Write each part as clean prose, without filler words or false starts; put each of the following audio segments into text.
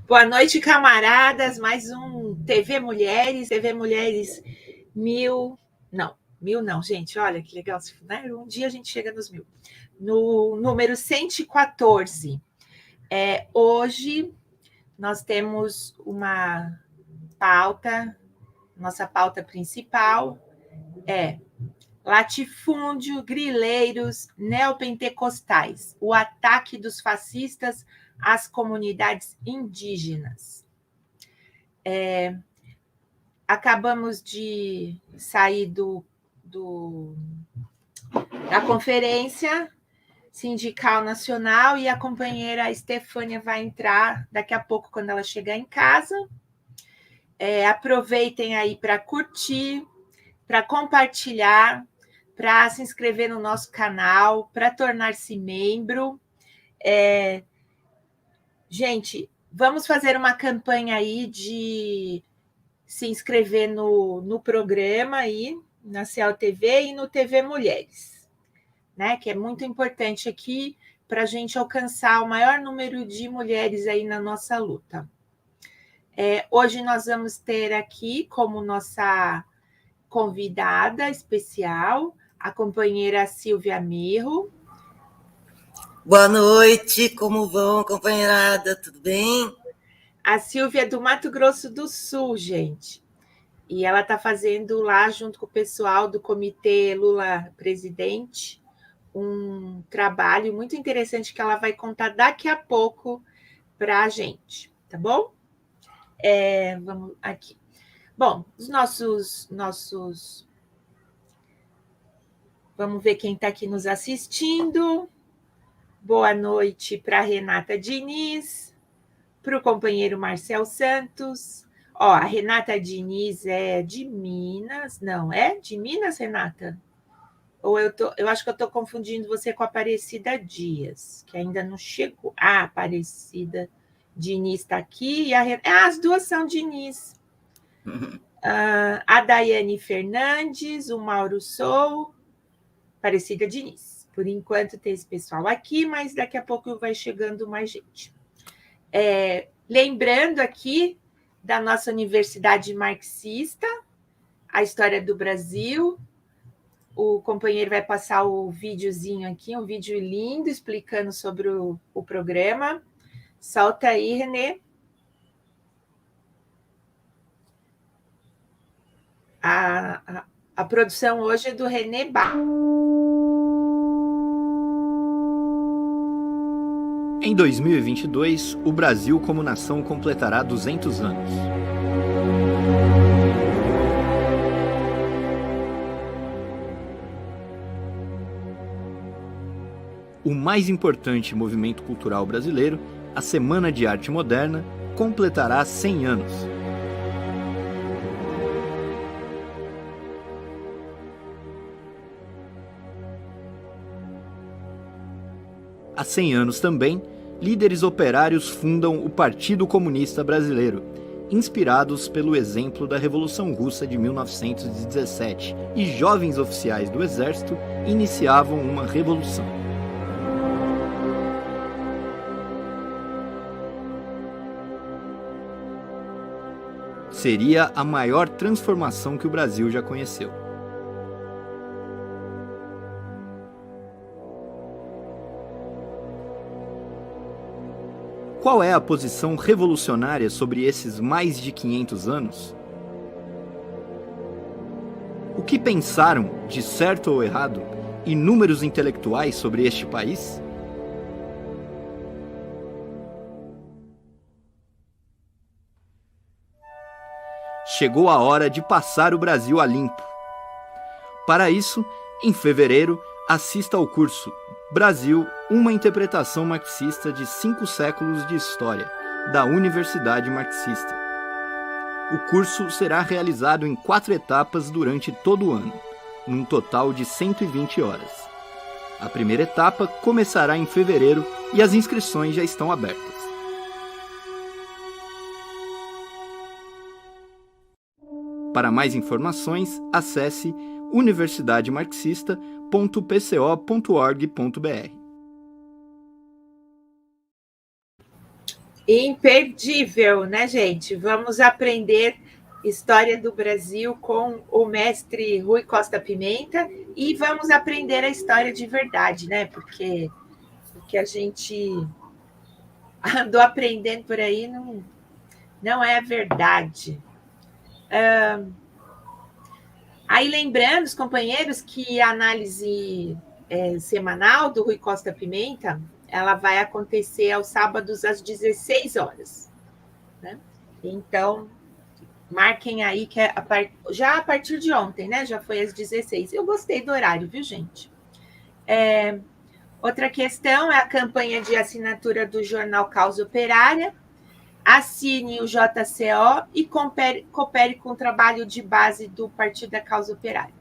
Boa noite, camaradas. Mais um TV Mulheres mil não, gente, olha que legal, né? Um dia a gente chega nos 1000. No número 114. Hoje nós temos uma pauta, nossa pauta principal é latifúndio, grileiros, neopentecostais, o ataque dos fascistas às comunidades indígenas. Acabamos de sair da conferência sindical nacional e a companheira Estefânia vai entrar daqui a pouco, quando ela chegar em casa. Aproveitem aí para curtir, para compartilhar, para se inscrever no nosso canal, para tornar-se membro. Gente, vamos fazer uma campanha aí de se inscrever no programa aí, na CLTV e no TV Mulheres, né? Que é muito importante aqui para a gente alcançar o maior número de mulheres aí na nossa luta. Hoje nós vamos ter aqui como nossa convidada especial a companheira Silvia Mirro. Boa noite, como vão, companheirada? Tudo bem? A Silvia é do Mato Grosso do Sul, gente. E ela está fazendo lá, junto com o pessoal do Comitê Lula Presidente, um trabalho muito interessante que ela vai contar daqui a pouco para a gente, tá bom? Vamos aqui. Bom, os nossos... Vamos ver quem está aqui nos assistindo. Boa noite para a Renata Diniz, para o companheiro Marcel Santos. A Renata Diniz é de Minas. Não, é de Minas, Renata? Ou eu acho que eu estou confundindo você com a Aparecida Dias, que ainda não chegou. A Aparecida Diniz está aqui. As duas são Diniz. A Daiane Fernandes, o Mauro Sou, Aparecida Diniz. Por enquanto tem esse pessoal aqui, mas daqui a pouco vai chegando mais gente. Lembrando aqui da nossa Universidade Marxista, a história do Brasil. O companheiro vai passar o videozinho aqui, um vídeo lindo explicando sobre o programa. Solta aí, Renê. A produção hoje é do Renê Bach. Em 2022, o Brasil como nação completará 200 anos. O mais importante movimento cultural brasileiro, a Semana de Arte Moderna, completará 100 anos. Há 100 anos também, líderes operários fundam o Partido Comunista Brasileiro, inspirados pelo exemplo da Revolução Russa de 1917, e jovens oficiais do Exército iniciavam uma revolução. Seria a maior transformação que o Brasil já conheceu. Qual é a posição revolucionária sobre esses mais de 500 anos? O que pensaram, de certo ou errado, inúmeros intelectuais sobre este país? Chegou a hora de passar o Brasil a limpo. Para isso, em fevereiro, assista ao curso Brasil, uma interpretação marxista de 5 séculos de história, da Universidade Marxista. O curso será realizado em 4 etapas durante todo o ano, num total de 120 horas. A primeira etapa começará em fevereiro e as inscrições já estão abertas. Para mais informações, acesse universidademarxista.pco.org.br. Imperdível, né, gente? Vamos aprender história do Brasil com o mestre Rui Costa Pimenta e vamos aprender a história de verdade, né? Porque a gente andou aprendendo por aí não é verdade. Aí lembrando, os companheiros, que a análise semanal do Rui Costa Pimenta, ela vai acontecer aos sábados às 16 horas. Né? Então, marquem aí que já a partir de ontem, né? Já foi às 16. Eu gostei do horário, viu, gente? Outra questão é a campanha de assinatura do jornal Causa Operária. Assine o JCO e coopere com o trabalho de base do Partido da Causa Operária.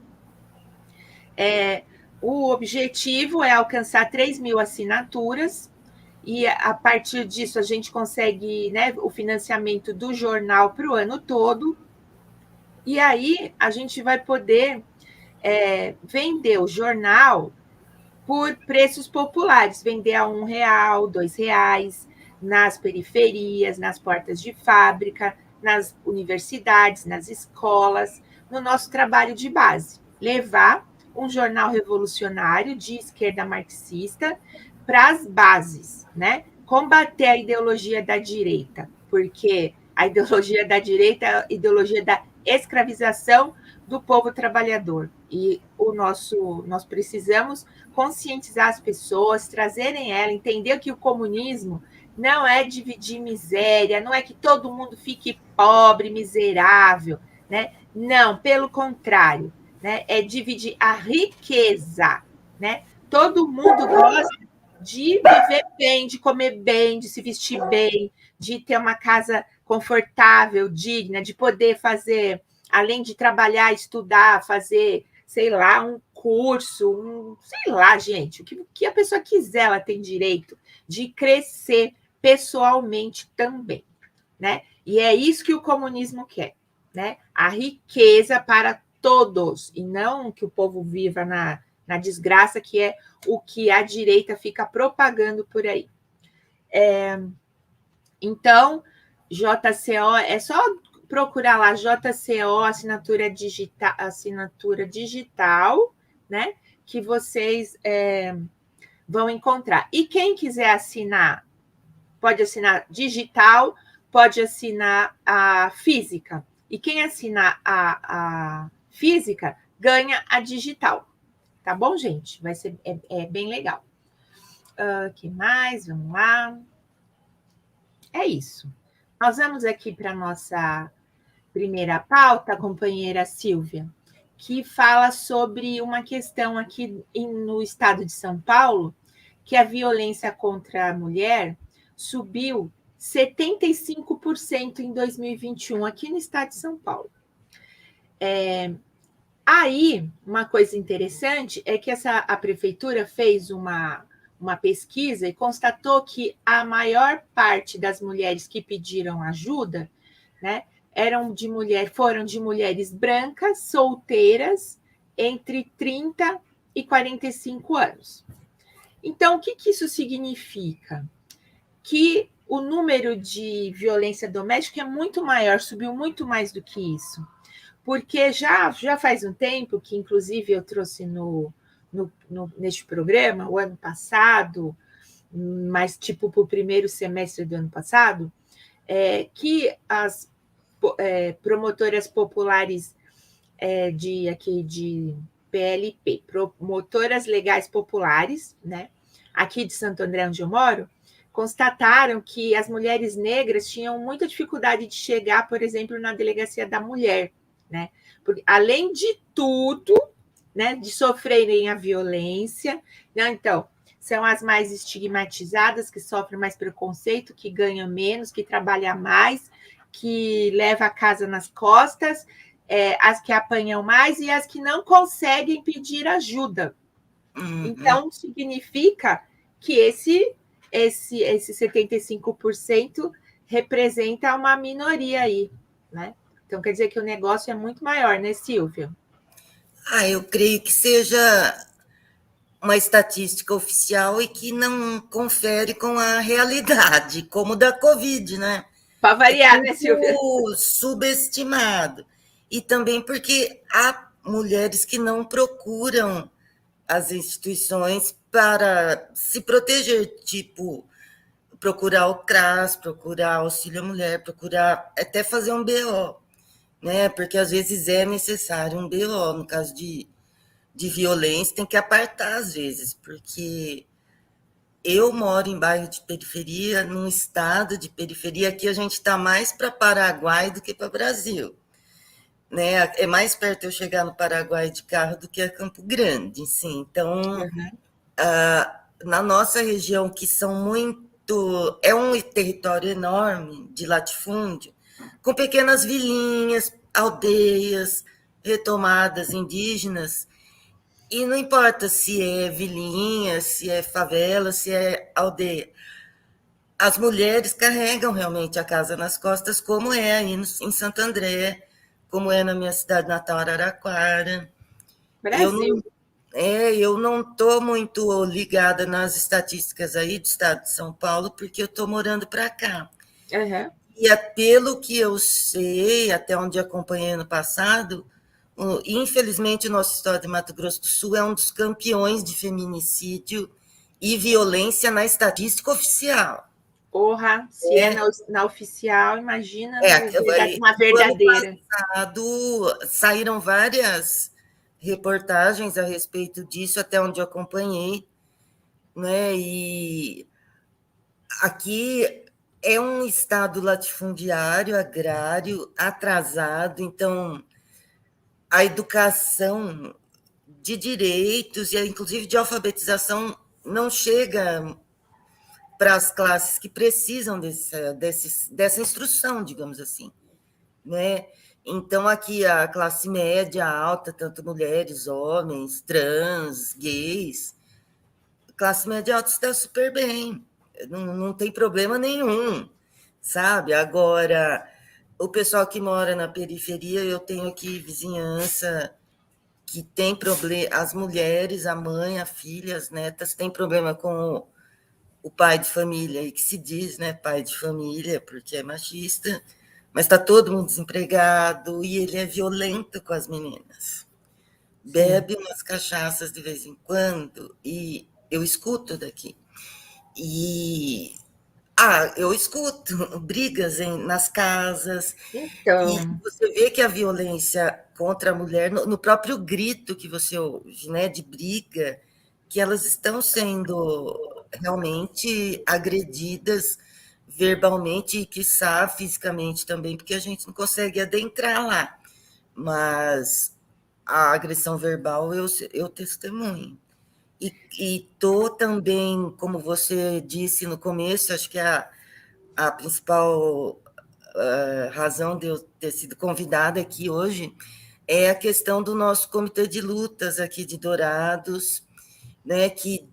O objetivo é alcançar 3.000 assinaturas e, a partir disso, a gente consegue, né, o financiamento do jornal para o ano todo. E aí a gente vai poder vender o jornal por preços populares, vender a R$1, R$2, nas periferias, nas portas de fábrica, nas universidades, nas escolas, no nosso trabalho de base. Levar um jornal revolucionário de esquerda marxista para as bases, né? Combater a ideologia da direita, porque a ideologia da direita é a ideologia da escravização do povo trabalhador. E nós precisamos conscientizar as pessoas, trazerem ela, entender que o comunismo não é dividir miséria, não é que todo mundo fique pobre, miserável, né? Não, pelo contrário, né? É dividir a riqueza, né? Todo mundo gosta de viver bem, de comer bem, de se vestir bem, de ter uma casa confortável, digna, de poder fazer, além de trabalhar, estudar, fazer, sei lá, um curso, sei lá, gente, o que a pessoa quiser, ela tem direito de crescer pessoalmente também, né? E é isso que o comunismo quer, né? A riqueza para todos, e não que o povo viva na desgraça, que é o que a direita fica propagando por aí. Então, JCO, é só procurar lá, JCO, assinatura digital, né? Que vocês vão encontrar. E quem quiser assinar, pode assinar digital, pode assinar a física. E quem assinar a física ganha a digital. Tá bom, gente? Vai ser bem legal. Que mais? Vamos lá. É isso. Nós vamos aqui para a nossa primeira pauta, companheira Silvia, que fala sobre uma questão aqui no estado de São Paulo, que a violência contra a mulher subiu 75% em 2021 aqui no estado de São Paulo. Aí, uma coisa interessante é que a prefeitura fez uma pesquisa e constatou que a maior parte das mulheres que pediram ajuda, né, foram de mulheres brancas, solteiras, entre 30 e 45 anos. Então, o que isso significa? Que o número de violência doméstica é muito maior, subiu muito mais do que isso. Porque já faz um tempo que, inclusive, eu trouxe neste programa, o ano passado, mas tipo para o primeiro semestre do ano passado, que as promotoras populares de PLP, promotoras legais populares, né, aqui de Santo André, onde eu moro, constataram que as mulheres negras tinham muita dificuldade de chegar, por exemplo, na delegacia da mulher, né? Porque, além de tudo, né, de sofrerem a violência, né, então, são as mais estigmatizadas, que sofrem mais preconceito, que ganham menos, que trabalham mais, que levam a casa nas costas, as que apanham mais e as que não conseguem pedir ajuda. Então, significa que esse 75% representa uma minoria aí, né? Então, quer dizer que o negócio é muito maior, né, Silvia? Eu creio que seja uma estatística oficial e que não confere com a realidade, como da Covid, né? Para variar, né, Silvia? Subestimado. E também porque há mulheres que não procuram as instituições para se proteger, tipo procurar o CRAS, procurar auxílio à mulher, procurar até fazer um BO, né? Porque às vezes é necessário um BO, no caso de violência, tem que apartar às vezes, porque eu moro em bairro de periferia, num estado de periferia, aqui a gente está mais para Paraguai do que para Brasil. Né? É mais perto eu chegar no Paraguai de carro do que a Campo Grande, sim. Então, na nossa região, que são muito... É um território enorme de latifúndio, com pequenas vilinhas, aldeias, retomadas indígenas, e não importa se é vilinha, se é favela, se é aldeia. As mulheres carregam realmente a casa nas costas, como é aí em Santo André, como é na minha cidade natal, Araraquara. Brasil. Eu não estou muito ligada nas estatísticas aí do estado de São Paulo, porque eu estou morando para cá. Uhum. E pelo que eu sei, até onde acompanhei ano passado, infelizmente o nosso estado de Mato Grosso do Sul é um dos campeões de feminicídio e violência na estatística oficial. Porra, se é na oficial, imagina uma verdadeira. No ano passado, saíram várias reportagens a respeito disso, até onde eu acompanhei, né? E aqui é um estado latifundiário, agrário, atrasado, então a educação de direitos e inclusive de alfabetização não chega para as classes que precisam dessa instrução, digamos assim, né? Então, aqui a classe média alta, tanto mulheres, homens, trans, gays, classe média alta está super bem, não tem problema nenhum, sabe? Agora, o pessoal que mora na periferia, eu tenho aqui vizinhança que tem problema, as mulheres, a mãe, a filha, as netas, têm problema com o pai de família, e que se diz, né, pai de família, porque é machista, mas está todo mundo desempregado e ele é violento com as meninas. Bebe umas cachaças de vez em quando e eu escuto daqui. E eu escuto brigas nas casas. Então, e você vê que a violência contra a mulher, no próprio grito que você ouve, né, de briga, que elas estão sendo realmente agredidas verbalmente e, quiçá, fisicamente também, porque a gente não consegue adentrar lá. Mas a agressão verbal eu testemunho. E estou também, como você disse no começo, acho que a principal razão de eu ter sido convidada aqui hoje é a questão do nosso comitê de lutas aqui de Dourados, né, que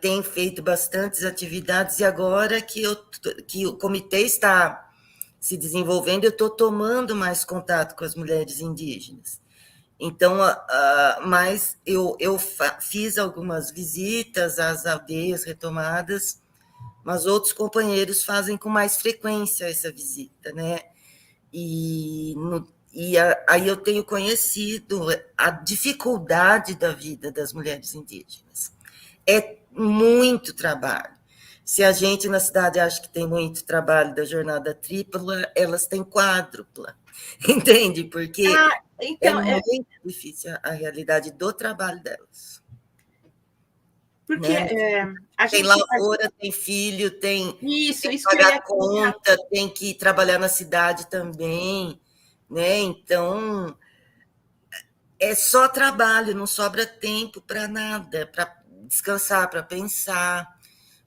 tem feito bastantes atividades, e agora que o comitê está se desenvolvendo, eu estou tomando mais contato com as mulheres indígenas. Então, mas eu fiz algumas visitas às aldeias retomadas, mas outros companheiros fazem com mais frequência essa visita, né? E aí eu tenho conhecido a dificuldade da vida das mulheres indígenas. É muito trabalho. Se a gente na cidade acha que tem muito trabalho da jornada tripla, elas têm quádrupla, entende? Porque então, é muito difícil a realidade do trabalho delas. Porque né? a Tem gente... lavoura, tem filho, tem Isso que que eu pagar ia conta, tem que trabalhar na cidade também, né? Então, é só trabalho, não sobra tempo para nada, para descansar, para pensar,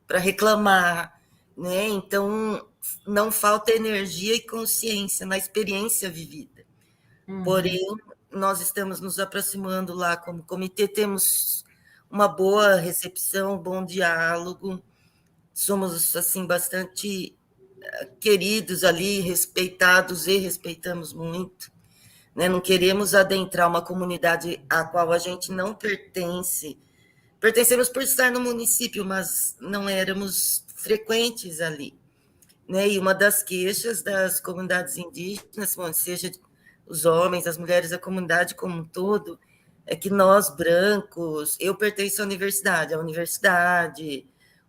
para reclamar, né? Então, não falta energia e consciência na experiência vivida. Porém, nós estamos nos aproximando lá como comitê, temos uma boa recepção, um bom diálogo, somos assim bastante queridos ali, respeitados e respeitamos muito, né? Não queremos adentrar uma comunidade à qual a gente não pertence. Pertencemos por estar no município, mas não éramos frequentes ali, né? E uma das queixas das comunidades indígenas, seja os homens, as mulheres, a comunidade como um todo, é que nós, brancos, eu pertenço à universidade,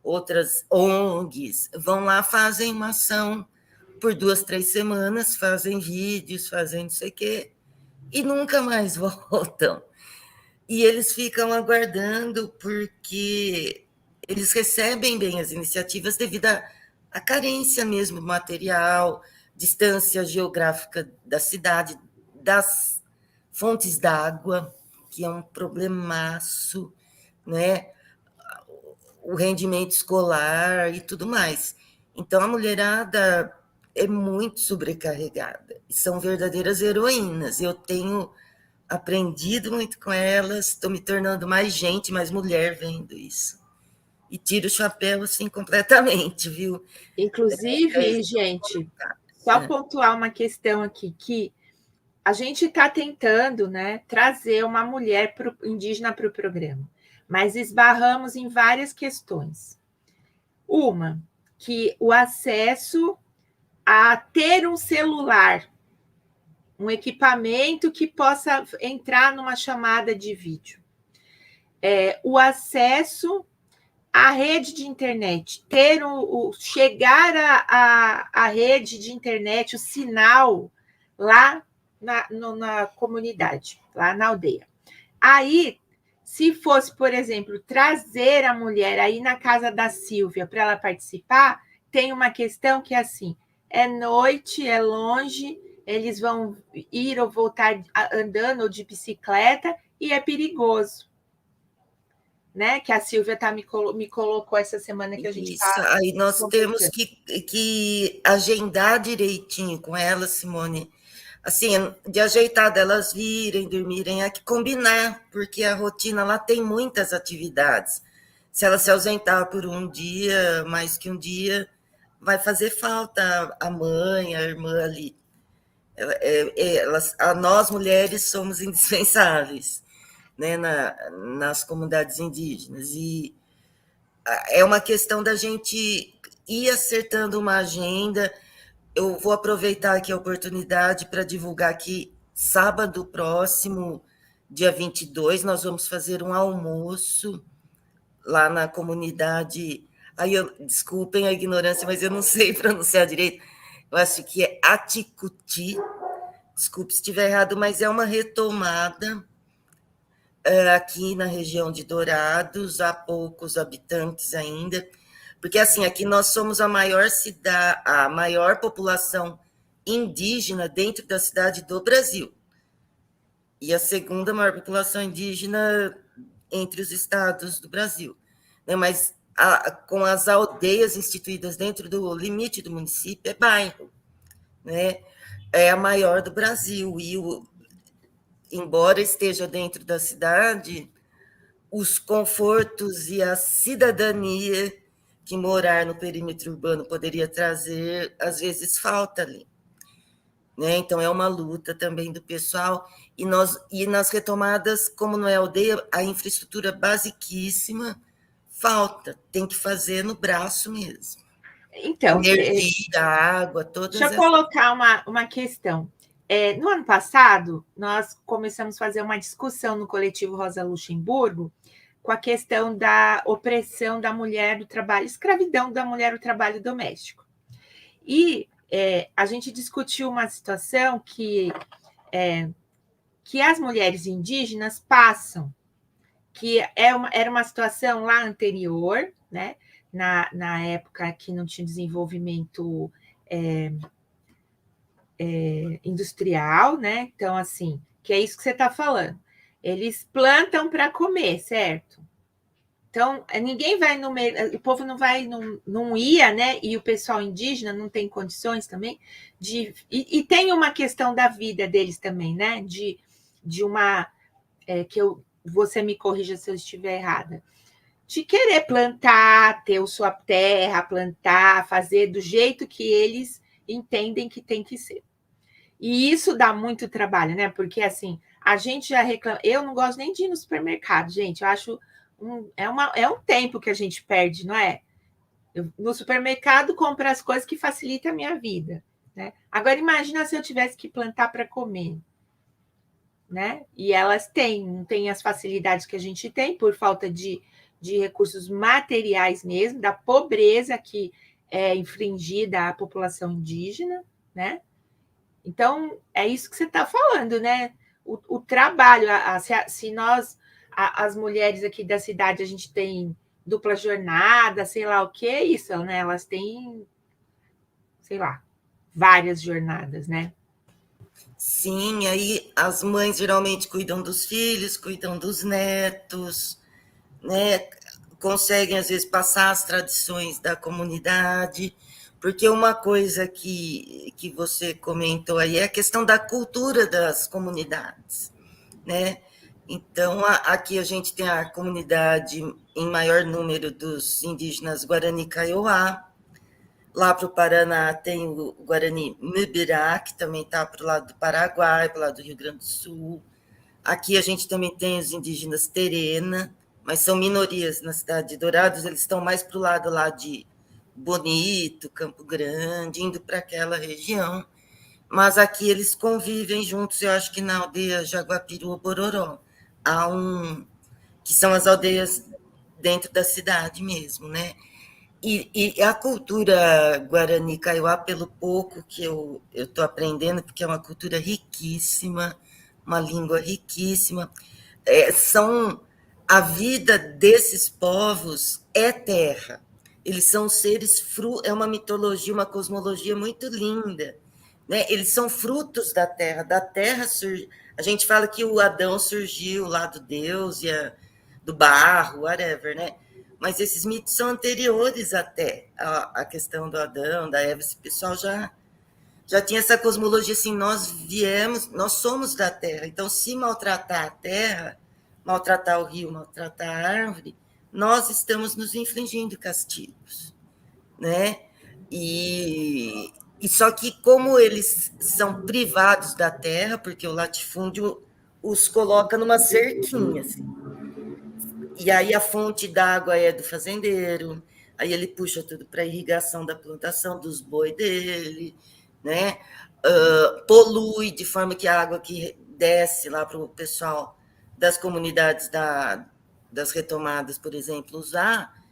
outras ONGs, vão lá, fazem uma ação por 2, 3 semanas, fazem vídeos, fazem não sei o quê, e nunca mais voltam. E eles ficam aguardando porque eles recebem bem as iniciativas devido à carência mesmo material, distância geográfica da cidade, das fontes d'água, que é um problemaço, né? O rendimento escolar e tudo mais. Então, a mulherada é muito sobrecarregada. São verdadeiras heroínas. Eu tenho aprendido muito com elas, estou me tornando mais gente, mais mulher vendo isso. E tiro o chapéu, assim, completamente, viu? Inclusive, gente, só pontuar uma questão aqui, que a gente está tentando, né, trazer uma mulher indígena para o programa, mas esbarramos em várias questões. Uma, que o acesso a ter um celular, um equipamento que possa entrar numa chamada de vídeo. O acesso à rede de internet, chegar à rede de internet, o sinal lá na comunidade, lá na aldeia. Aí, se fosse, por exemplo, trazer a mulher aí na casa da Silvia para ela participar, tem uma questão que é assim, é noite, é longe, eles vão ir ou voltar andando ou de bicicleta e é perigoso. Né? Que a Silvia me colocou essa semana que a gente está. Aí nós temos que agendar direitinho com elas, Simone. Assim, de ajeitar delas virem, dormirem, é que combinar, porque a rotina lá tem muitas atividades. Se ela se ausentar por um dia, mais que um dia, vai fazer falta a mãe, a irmã ali. Nós, mulheres, somos indispensáveis, né, nas comunidades indígenas. E é uma questão da gente ir acertando uma agenda. Eu vou aproveitar aqui a oportunidade para divulgar que sábado próximo, dia 22, nós vamos fazer um almoço lá na comunidade. Aí desculpem a ignorância, mas eu não sei pronunciar direito. Eu acho que é Aticuti. Desculpe se estiver errado, mas é uma retomada aqui na região de Dourados, há poucos habitantes ainda, porque assim, aqui nós somos a maior cidade, a maior população indígena dentro da cidade do Brasil, e a segunda maior população indígena entre os estados do Brasil, né? Mas com as aldeias instituídas dentro do limite do município, é bairro, né? É a maior do Brasil, e embora esteja dentro da cidade, os confortos e a cidadania que morar no perímetro urbano poderia trazer, às vezes falta ali. Né? Então, é uma luta também do pessoal. E nas retomadas, como não é aldeia, a infraestrutura basiquíssima falta, tem que fazer no braço mesmo. Então, energia, água, todas deixa eu colocar uma questão. No ano passado, nós começamos a fazer uma discussão no coletivo Rosa Luxemburgo com a questão da opressão da mulher do trabalho, escravidão da mulher do trabalho doméstico. E a gente discutiu uma situação que as mulheres indígenas passam, que era uma situação lá anterior, né? Na época que não tinha desenvolvimento industrial, né? Então, assim, que é isso que você está falando. Eles plantam para comer, certo? Então, ninguém vai no o povo não vai, não ia, né? E o pessoal indígena não tem condições também de. E tem uma questão da vida deles também, né? De uma. Você me corrija se eu estiver errada. De querer plantar, ter a sua terra, plantar, fazer do jeito que eles entendem que tem que ser. E isso dá muito trabalho, né? Porque assim, a gente já reclama. Eu não gosto nem de ir no supermercado, gente. Eu acho é um tempo que a gente perde, não é? Eu, no supermercado, compro as coisas que facilitam a minha vida. Né? Agora, imagina se eu tivesse que plantar para comer. Né? E elas não têm as facilidades que a gente tem por falta de recursos materiais mesmo, da pobreza que é infligida à população indígena, né? Então, é isso que você está falando, né? O trabalho, se nós, as mulheres aqui da cidade, a gente tem dupla jornada, sei lá o que é isso, né? Elas têm, sei lá, várias jornadas, né? Sim, aí as mães geralmente cuidam dos filhos, cuidam dos netos, né? Conseguem, às vezes, passar as tradições da comunidade, porque uma coisa que você comentou aí é a questão da cultura das comunidades, né? Então, aqui a gente tem a comunidade em maior número dos indígenas Guarani Kaiowá. Lá para o Paraná tem o Guarani Mibirá, que também está para o lado do Paraguai, para o lado do Rio Grande do Sul. Aqui a gente também tem os indígenas Terena, mas são minorias na cidade de Dourados, eles estão mais para o lado lá de Bonito, Campo Grande, indo para aquela região. Mas aqui eles convivem juntos, eu acho que na aldeia Jaguapiru, Bororó. Que são as aldeias dentro da cidade mesmo, né? E a cultura Guarani Kaiowá, pelo pouco que eu estou aprendendo, porque é uma cultura riquíssima, uma língua riquíssima, a vida desses povos é terra. Eles são seres, é uma mitologia, uma cosmologia muito linda. Né? Eles são frutos da terra. Da terra surge. A gente fala que o Adão surgiu lá do Deus, do barro, whatever, né? Mas esses mitos são anteriores até à questão do Adão, da Eva. Esse pessoal já tinha essa cosmologia assim, nós somos da terra. Então, se maltratar a terra, maltratar o rio, maltratar a árvore, nós estamos nos infligindo castigos, né? E só que como eles são privados da terra, porque o latifúndio os coloca numa cerquinha, assim. E aí a fonte d'água é do fazendeiro, aí ele puxa tudo para irrigação da plantação dos boi dele, né? Polui de forma que a água que desce lá para o pessoal das comunidades das retomadas, por exemplo, usar,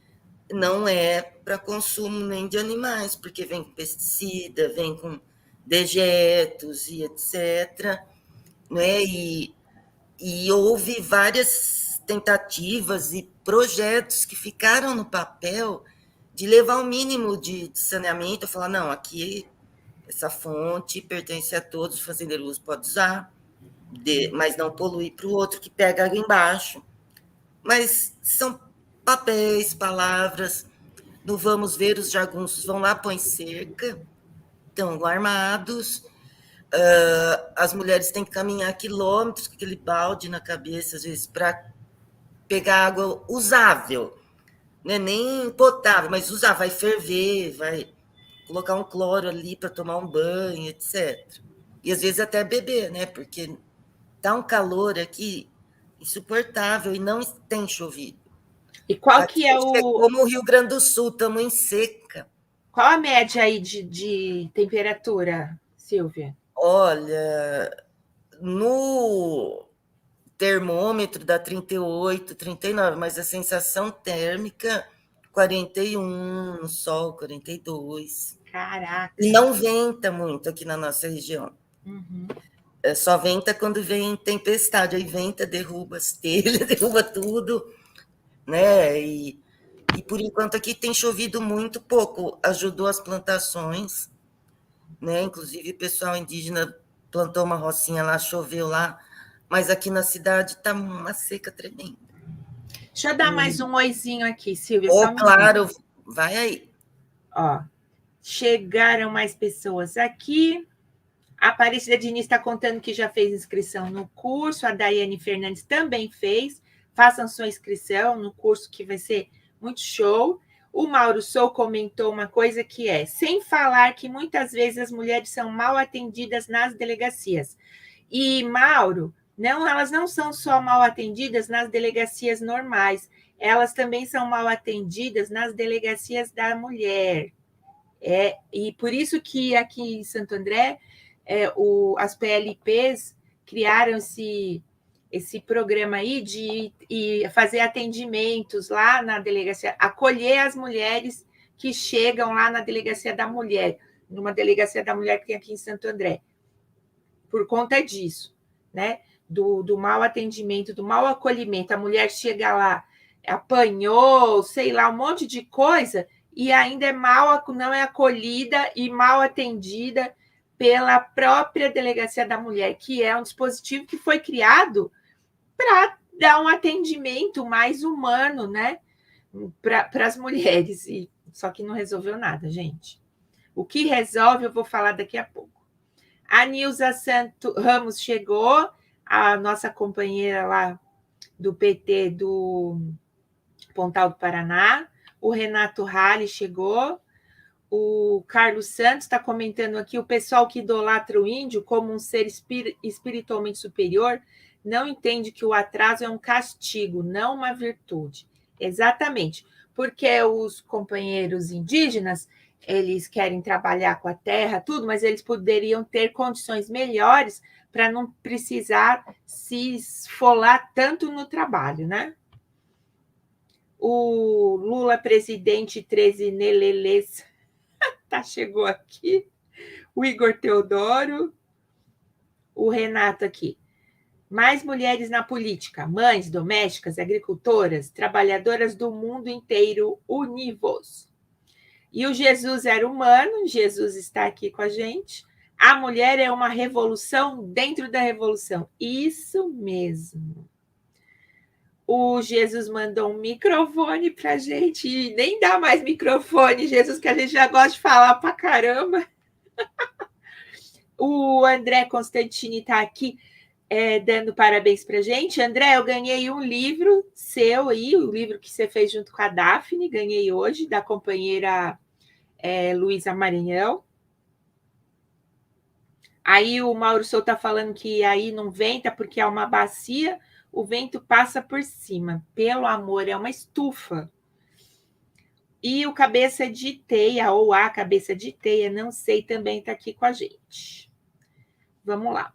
não é para consumo nem de animais, porque vem com pesticida, vem com dejetos e etc. Né? E houve várias tentativas e projetos que ficaram no papel de levar o mínimo de saneamento, falar, não, aqui essa fonte pertence a todos, o fazendeiro pode usar, mas não polui para o outro que pega água embaixo. Mas são papéis, palavras, não vamos ver, os jagunços vão lá, põem cerca, estão armados, as mulheres têm que caminhar quilômetros com aquele balde na cabeça, às vezes, para pegar água usável, não é nem potável, mas usar, vai ferver, vai colocar um cloro ali para tomar um banho, etc. E às vezes até beber, né? Porque tá um calor aqui insuportável e não tem chovido. E qual Aqui que é como o Rio Grande do Sul, estamos em seca. Qual a média aí de temperatura, Silvia? Olha, no termômetro dá 38, 39, mas a sensação térmica 41, no sol 42. Caraca. E não venta muito aqui na nossa região. Uhum. Só venta quando vem tempestade, aí venta, derruba as telhas, derruba tudo, né? E por enquanto aqui tem chovido muito pouco, ajudou as plantações, né? Inclusive o pessoal indígena plantou uma rocinha lá, choveu lá, mas aqui na cidade está uma seca tremenda. Deixa eu dar mais um oizinho aqui, Silvia. Só um claro, vai aí. Ó, chegaram mais pessoas aqui. A Aparecida Diniz está contando que já fez inscrição no curso. A Daiane Fernandes também fez. Façam sua inscrição no curso, que vai ser muito show. O Mauro Sou comentou uma coisa que é, sem falar que muitas vezes as mulheres são mal atendidas nas delegacias. E, Mauro, não, elas não são só mal atendidas nas delegacias normais, elas também são mal atendidas nas delegacias da mulher. E por isso que aqui em Santo André, as PLPs criaram esse programa aí de fazer atendimentos lá na delegacia, acolher as mulheres que chegam lá na delegacia da mulher, numa delegacia da mulher que tem aqui em Santo André, por conta disso, né? Do mau atendimento, do mau acolhimento. A mulher chega lá, apanhou, sei lá, um monte de coisa, e ainda não é acolhida e mal atendida pela própria Delegacia da Mulher, que é um dispositivo que foi criado para dar um atendimento mais humano, né, para as mulheres, só que não resolveu nada, gente. O que resolve eu vou falar daqui a pouco. A Nilza Ramos chegou, a nossa companheira lá do PT do Pontal do Paraná. O Renato Halley chegou. O Carlos Santos está comentando aqui, o pessoal que idolatra o índio como um ser espiritualmente superior não entende que o atraso é um castigo, não uma virtude. Exatamente, porque os companheiros indígenas, eles querem trabalhar com a terra, tudo, mas eles poderiam ter condições melhores para não precisar se esfolar tanto no trabalho, né? O Lula presidente 13 Nelelês chegou aqui. O Igor Teodoro. O Renato aqui. Mais mulheres na política. Mães, domésticas, agricultoras, trabalhadoras do mundo inteiro, univos. E o Jesus era humano. Jesus está aqui com a gente. A mulher é uma revolução dentro da revolução. Isso mesmo. O Jesus mandou um microfone para a gente, e nem dá mais microfone, Jesus, que a gente já gosta de falar para caramba. O André Constantini está aqui dando parabéns para a gente. André, eu ganhei um livro seu aí, o livro que você fez junto com a Daphne, ganhei hoje, da companheira Luísa Maranhão. Aí o Mauro Souto está falando que aí não venta porque é uma bacia, o vento passa por cima. Pelo amor, é uma estufa. E o Cabeça de Teia, ou a Cabeça de Teia, não sei, também está aqui com a gente. Vamos lá.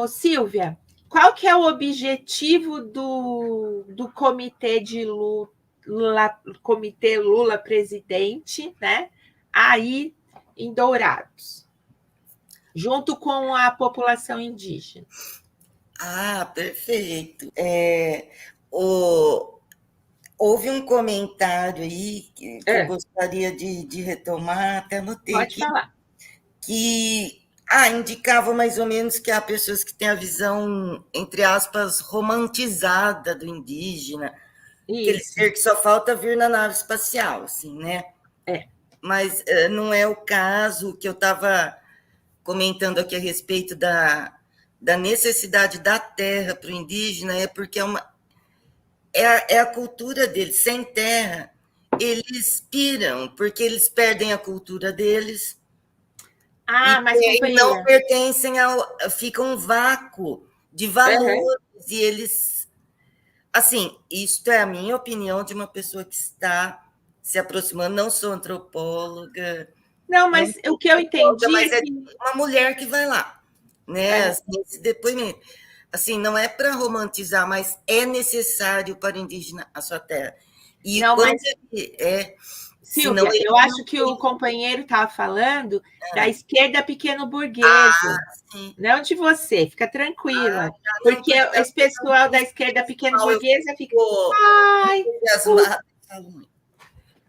Silvia, qual que é o objetivo do comitê de Comitê Lula presidente, né? Aí em Dourados, junto com a população indígena? Perfeito. Houve um comentário aí que eu gostaria de retomar, até anotei. Pode falar. Que indicava mais ou menos que há pessoas que têm a visão, entre aspas, romantizada do indígena, aquele ser que só falta vir na nave espacial, assim, né? Mas não é o caso. Que eu estava comentando aqui a respeito da necessidade da terra para o indígena, porque é a cultura deles. Sem terra, eles piram, porque eles perdem a cultura deles. Mas não pertencem fica um vácuo de valores, e eles, assim, isto é a minha opinião de uma pessoa que está se aproximando. Não sou antropóloga. Não, mas o que eu entendi mas é uma mulher que vai lá, né? Assim, esse depoimento, assim, não é para romantizar, mas é necessário para o indígena a sua terra. E não, quando Silvia, eu acho que o companheiro estava falando da esquerda pequeno-burguesa, não de você, fica tranquila, porque esse pessoal da esquerda pequeno-burguesa fica...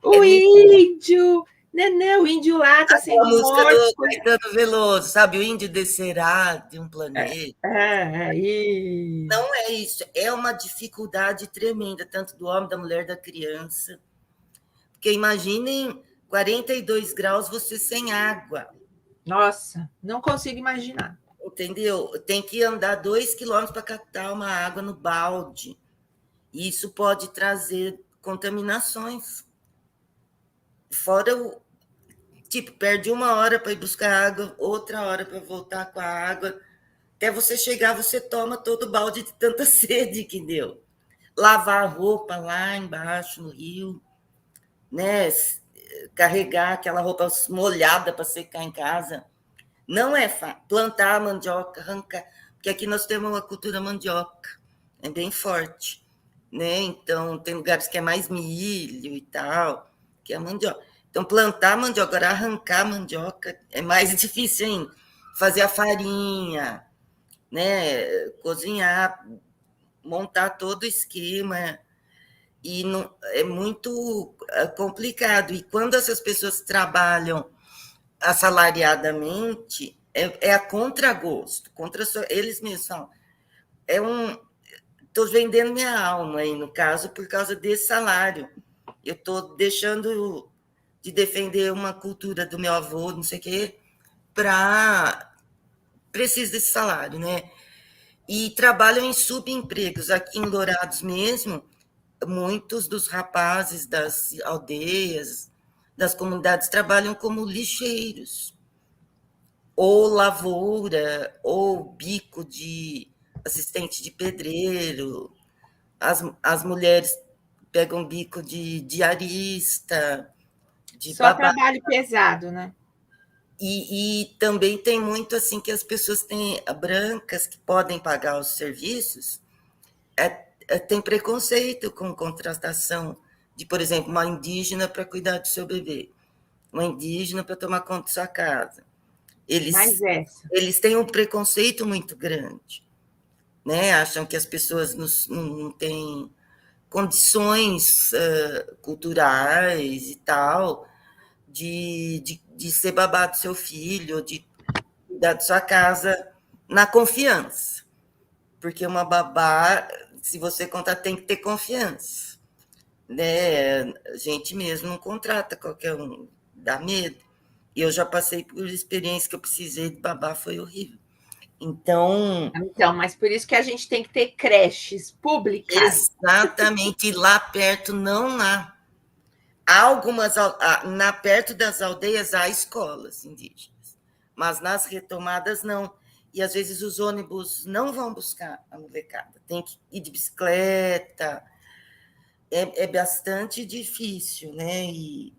o índio Não, o índio lá está A sendo música do morto. Caetano Veloso, sabe? O índio descerá de um planeta. E... Não é isso, é uma dificuldade tremenda, tanto do homem, da mulher, da criança. Porque imaginem 42 graus você sem água. Nossa, não consigo imaginar. Entendeu? Tem que andar 2 quilômetros para captar uma água no balde. E isso pode trazer contaminações. Fora o. Tipo, perde 1 hora para ir buscar água, outra hora para voltar com a água. Até você chegar, você toma todo o balde de tanta sede que deu. Lavar a roupa lá embaixo, no rio, né? Carregar aquela roupa molhada para secar em casa. Não é fácil. Plantar mandioca, arrancar. Porque aqui nós temos uma cultura mandioca. É bem forte. Né? Então, tem lugares que é mais milho e tal, que é mandioca. Então, plantar mandioca, agora arrancar mandioca é mais difícil ainda. Fazer a farinha, né? Cozinhar, montar todo o esquema. E não, é muito complicado. E quando essas pessoas trabalham assalariadamente, é a contragosto, eles mesmos falam, estou vendendo minha alma aí, no caso, por causa desse salário. Eu estou deixando de defender uma cultura do meu avô, não sei o quê, para preciso desse salário, né? E trabalham em subempregos. Aqui em Dourados mesmo, muitos dos rapazes das aldeias, das comunidades, trabalham como lixeiros, ou lavoura, ou bico de assistente de pedreiro. As mulheres pegam bico de diarista, de Só babá. trabalho pesado, né? E também tem muito assim que as pessoas têm brancas que podem pagar os serviços, tem preconceito com contratação de, por exemplo, uma indígena para cuidar do seu bebê, uma indígena para tomar conta da sua casa. Mais essa. Eles têm um preconceito muito grande, né? Acham que as pessoas não têm condições culturais e tal de ser babá do seu filho, de cuidar da sua casa na confiança. Porque uma babá, se você contratar, tem que ter confiança. Né? A gente mesmo não contrata qualquer um, dá medo. E eu já passei por experiência que eu precisei de babá, foi horrível. Então, mas por isso que a gente tem que ter creches públicas. exatamente, lá perto não há. Há algumas, perto das aldeias há escolas indígenas, mas nas retomadas não. E às vezes os ônibus não vão buscar a molecada, tem que ir de bicicleta, é bastante difícil, né? E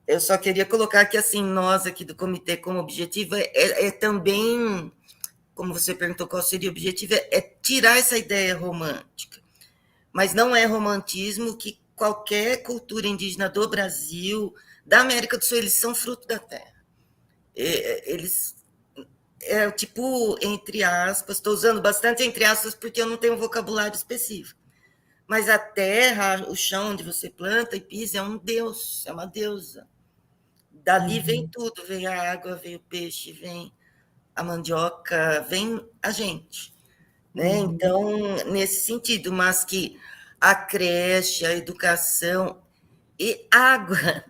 eu só queria colocar que, assim, nós aqui do comitê, como objetivo, também, como você perguntou qual seria o objetivo, é tirar essa ideia romântica. Mas não é romantismo que qualquer cultura indígena do Brasil, da América do Sul, eles são fruto da terra. Eles, tipo, entre aspas, estou usando bastante entre aspas porque eu não tenho um vocabulário específico. Mas a terra, o chão onde você planta e pisa, é um deus, é uma deusa. Dali vem tudo, vem a água, vem o peixe, vem a mandioca, vem a gente. Né? Então, nesse sentido, mas que a creche, a educação e água,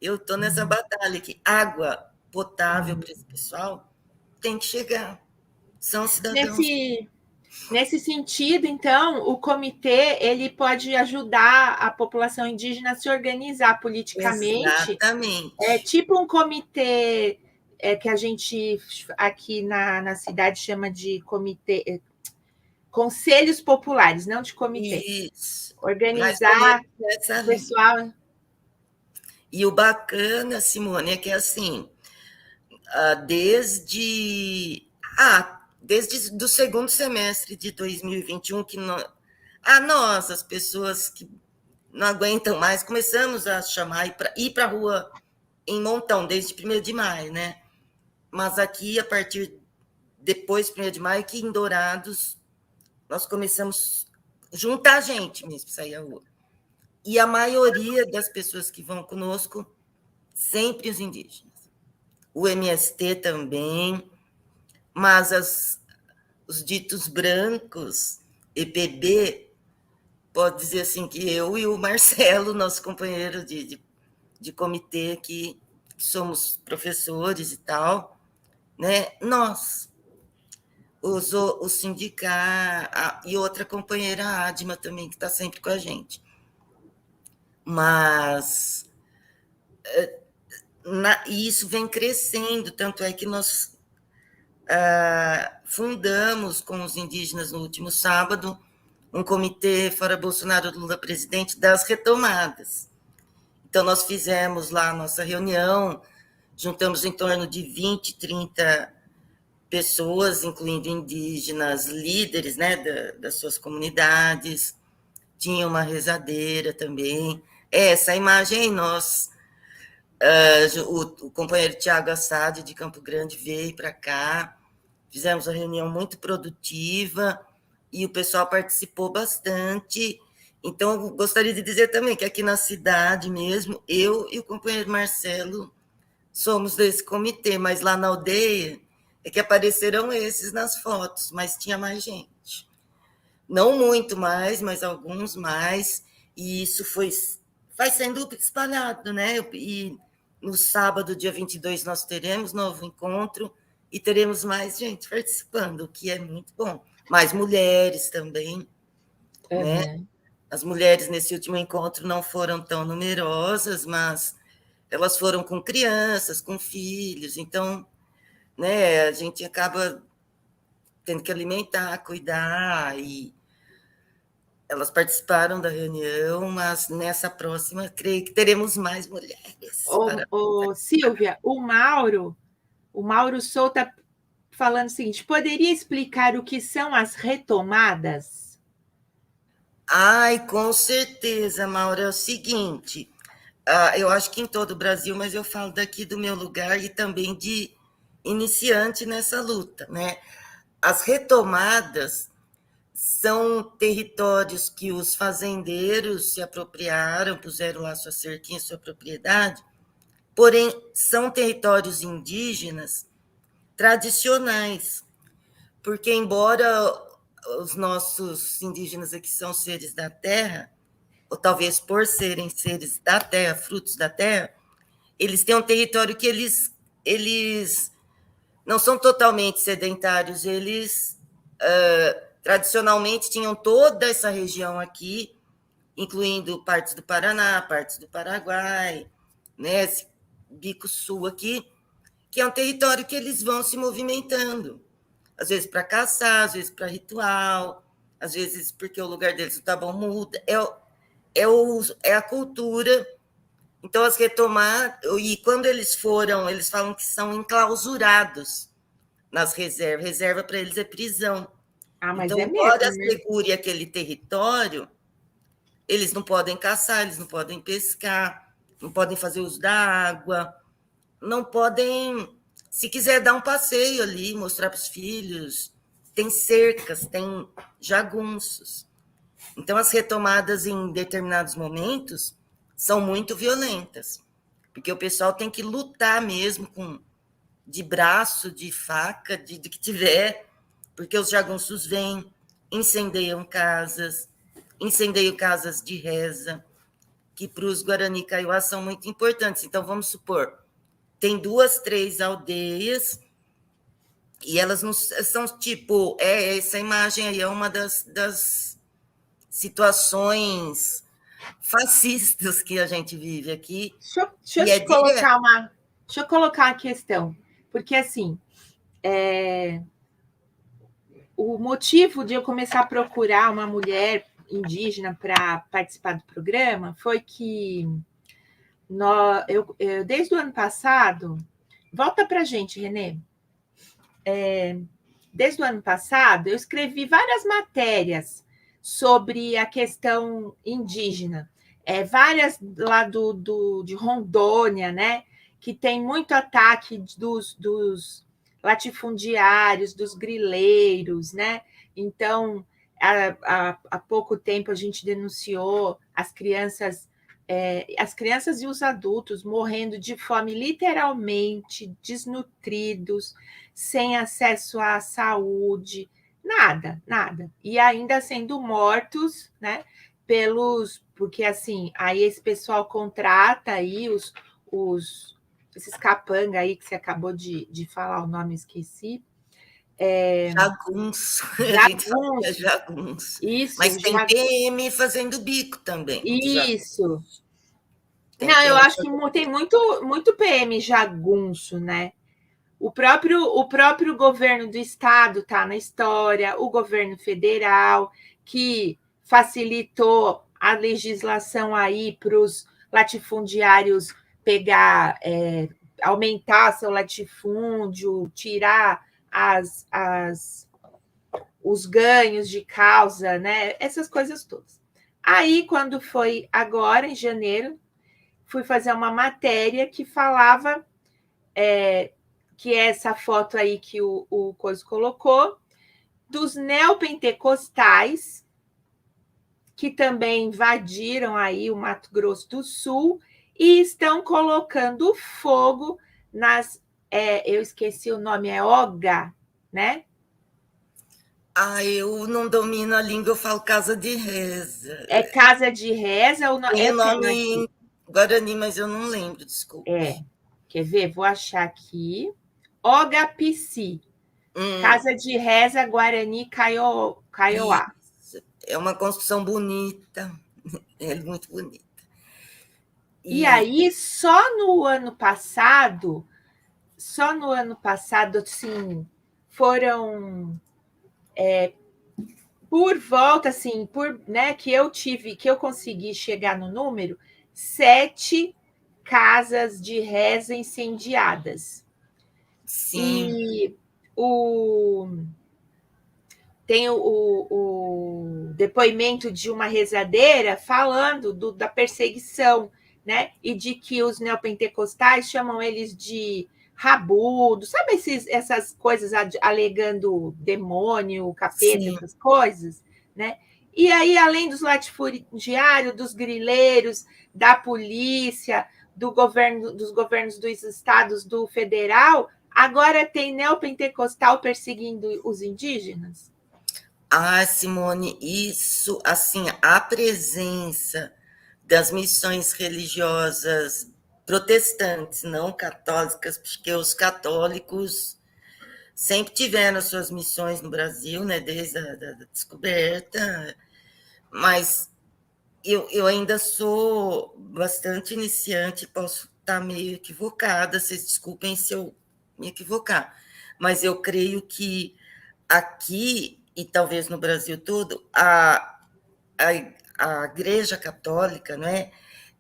eu estou nessa batalha aqui, água potável para esse pessoal tem que chegar. São cidadãos. Nesse sentido, então, o comitê ele pode ajudar a população indígena a se organizar politicamente. Exatamente. É tipo um comitê que a gente aqui na cidade chama de comitê, conselhos populares, não de comitê. Isso. Organizar o pessoal. E o bacana, Simone, é que assim, desde do segundo semestre de 2021, que nós, as pessoas que não aguentam mais, começamos a chamar ir para a rua em montão, desde 1º de maio, né? Mas aqui, a partir depois de 1º de maio, que em Dourados, nós começamos a juntar gente mesmo para sair à rua. E a maioria das pessoas que vão conosco sempre os indígenas. O MST também, mas os ditos brancos, EPB, pode dizer assim que eu e o Marcelo, nosso companheiro de comitê aqui, que somos professores e tal, né? Nós, o sindicato, e outra companheira, a Adma, também, que está sempre com a gente. Mas e isso vem crescendo, tanto é que nós fundamos com os indígenas no último sábado um comitê Fora Bolsonaro Lula presidente das retomadas. Então, nós fizemos lá a nossa reunião, juntamos em torno de 20, 30 pessoas, incluindo indígenas, líderes, né, das suas comunidades. Tinha uma rezadeira também. Essa imagem aí, nós, o companheiro Tiago Assad, de Campo Grande, veio para cá, fizemos uma reunião muito produtiva e o pessoal participou bastante. Então, gostaria de dizer também que aqui na cidade mesmo, eu e o companheiro Marcelo somos desse comitê, mas lá na aldeia é que apareceram esses nas fotos, mas tinha mais gente. Não muito mais, mas alguns mais, e isso vai sendo espalhado, né? E no sábado, dia 22, nós teremos novo encontro e teremos mais gente participando, o que é muito bom. Mais mulheres também, né? As mulheres nesse último encontro não foram tão numerosas, mas elas foram com crianças, com filhos, então, né, a gente acaba tendo que alimentar, cuidar, e elas participaram da reunião, mas nessa próxima, creio que teremos mais mulheres. Silvia, o Mauro Souto está falando o seguinte: poderia explicar o que são as retomadas? Ai, com certeza, Maura. É o seguinte, eu acho que em todo o Brasil, mas eu falo daqui do meu lugar e também de iniciante nessa luta, né? As retomadas são territórios que os fazendeiros se apropriaram, puseram lá sua cerquinha, sua propriedade, porém são territórios indígenas tradicionais, porque embora os nossos indígenas aqui são seres da terra, ou talvez por serem seres da terra, frutos da terra, eles têm um território que eles não são totalmente sedentários, eles tradicionalmente tinham toda essa região aqui, incluindo partes do Paraná, partes do Paraguai, né, esse bico sul aqui, que é um território que eles vão se movimentando, às vezes para caçar, às vezes para ritual, às vezes porque o lugar deles não está bom, muda, é a cultura. Então, as retomadas, e quando eles foram, eles falam que são enclausurados nas reservas. Reserva para eles é prisão. Mas então, embora segure aquele território, eles não podem caçar, eles não podem pescar, não podem fazer uso da água, não podem, se quiser dar um passeio ali, mostrar para os filhos, tem cercas, tem jagunços. Então, as retomadas em determinados momentos são muito violentas, porque o pessoal tem que lutar mesmo de braço, de faca, de que tiver, porque os jagunços vêm, incendeiam casas de reza, que para os Guarani Kaiowá são muito importantes. Então, vamos supor, tem 2, 3 aldeias, e elas não são tipo, essa imagem aí é uma das situações fascistas que a gente vive aqui. Deixa eu colocar uma questão, porque assim, o motivo de eu começar a procurar uma mulher indígena para participar do programa foi que eu desde o ano passado, volta para a gente, Renê. Desde o ano passado, eu escrevi várias matérias sobre a questão indígena, várias lá de Rondônia, né, que tem muito ataque dos latifundiários, dos grileiros, né? Então, há pouco tempo a gente denunciou as crianças as crianças e os adultos morrendo de fome, literalmente desnutridos, sem acesso à saúde, nada, nada. E ainda sendo mortos, né, porque assim, aí esse pessoal contrata aí esses capanga aí que você acabou de falar o nome, esqueci. Jagunço, a gente fala que é Jagunço, jagunço. Mas isso, tem PM fazendo bico também, de jagunço. isso. Tem Não, eu PM acho que tem muito PM jagunço, né? O próprio governo do estado está na história, o governo federal, que facilitou a legislação aí para os latifundiários pegar, aumentar seu latifúndio, tirar os ganhos de causa, né? Essas coisas todas. Aí, quando foi agora, em janeiro, fui fazer uma matéria que falava, que é essa foto aí que o Coisa colocou, dos neopentecostais, que também invadiram aí o Mato Grosso do Sul e estão colocando fogo eu esqueci o nome, é OGA, né? Eu não domino a língua, eu falo casa de reza. É casa de reza ou não? Tem o Eu tenho nome aqui. em Guarani, mas eu não lembro, desculpe. Quer ver? Vou achar aqui. OGA-PC, Casa de Reza Guarani Kaiowá. Isso. É uma construção bonita, é muito bonita. E aí, só no ano passado, assim, foram por volta, assim, né, que eu consegui chegar no número, 7 casas de reza incendiadas. Sim. E tem o depoimento de uma rezadeira falando da perseguição, né? E de que os neopentecostais chamam eles de rabudo, sabe essas coisas alegando demônio, capeta, Sim. essas coisas, né? E aí, além dos latifundiários, dos grileiros, da polícia, dos governos dos estados, do federal, agora tem neopentecostal perseguindo os indígenas? Simone, isso, assim, a presença das missões religiosas protestantes, não católicas, porque os católicos sempre tiveram suas missões no Brasil, né, desde a da descoberta, mas eu ainda sou bastante iniciante, posso estar meio equivocada, vocês desculpem se eu me equivocar, mas eu creio que aqui, e talvez no Brasil todo, a Igreja Católica, não é?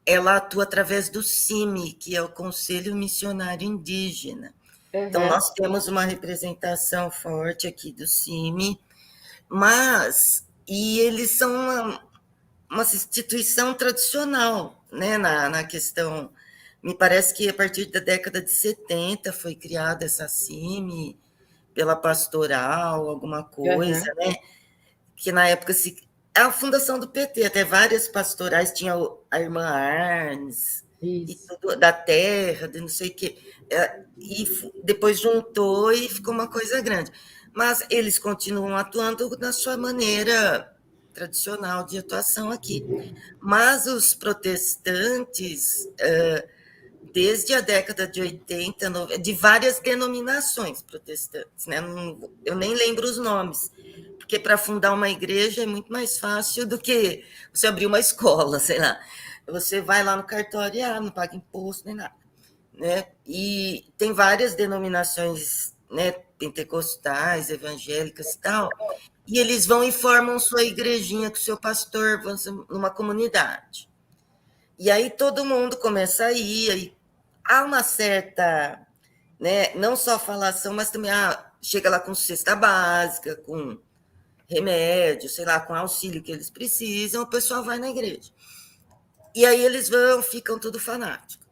Ela atua através do CIMI, que é o Conselho Missionário Indígena. Então, nós temos uma representação forte aqui do CIMI, e eles são uma instituição tradicional, né, na questão. Me parece que a partir da década de 70 foi criada essa CIMI, pela pastoral, alguma coisa, né? Que na época a fundação do PT, até várias pastorais, tinha a irmã Arnes, e tudo, da terra, de não sei o quê. E depois juntou e ficou uma coisa grande. Mas eles continuam atuando na sua maneira tradicional de atuação aqui. Mas os protestantes, desde a década de 80, de várias denominações protestantes, né? Eu nem lembro os nomes, porque para fundar uma igreja é muito mais fácil do que você abrir uma escola, sei lá. Você vai lá no cartório e não paga imposto nem nada, né? E tem várias denominações, né, pentecostais, evangélicas e tal, e eles vão e formam sua igrejinha com o seu pastor, vão numa comunidade. E aí todo mundo começa a ir, aí há uma certa, né, não só falação, mas também chega lá com cesta básica, com remédio, sei lá, com auxílio que eles precisam, o pessoal vai na igreja. E aí eles ficam tudo fanático.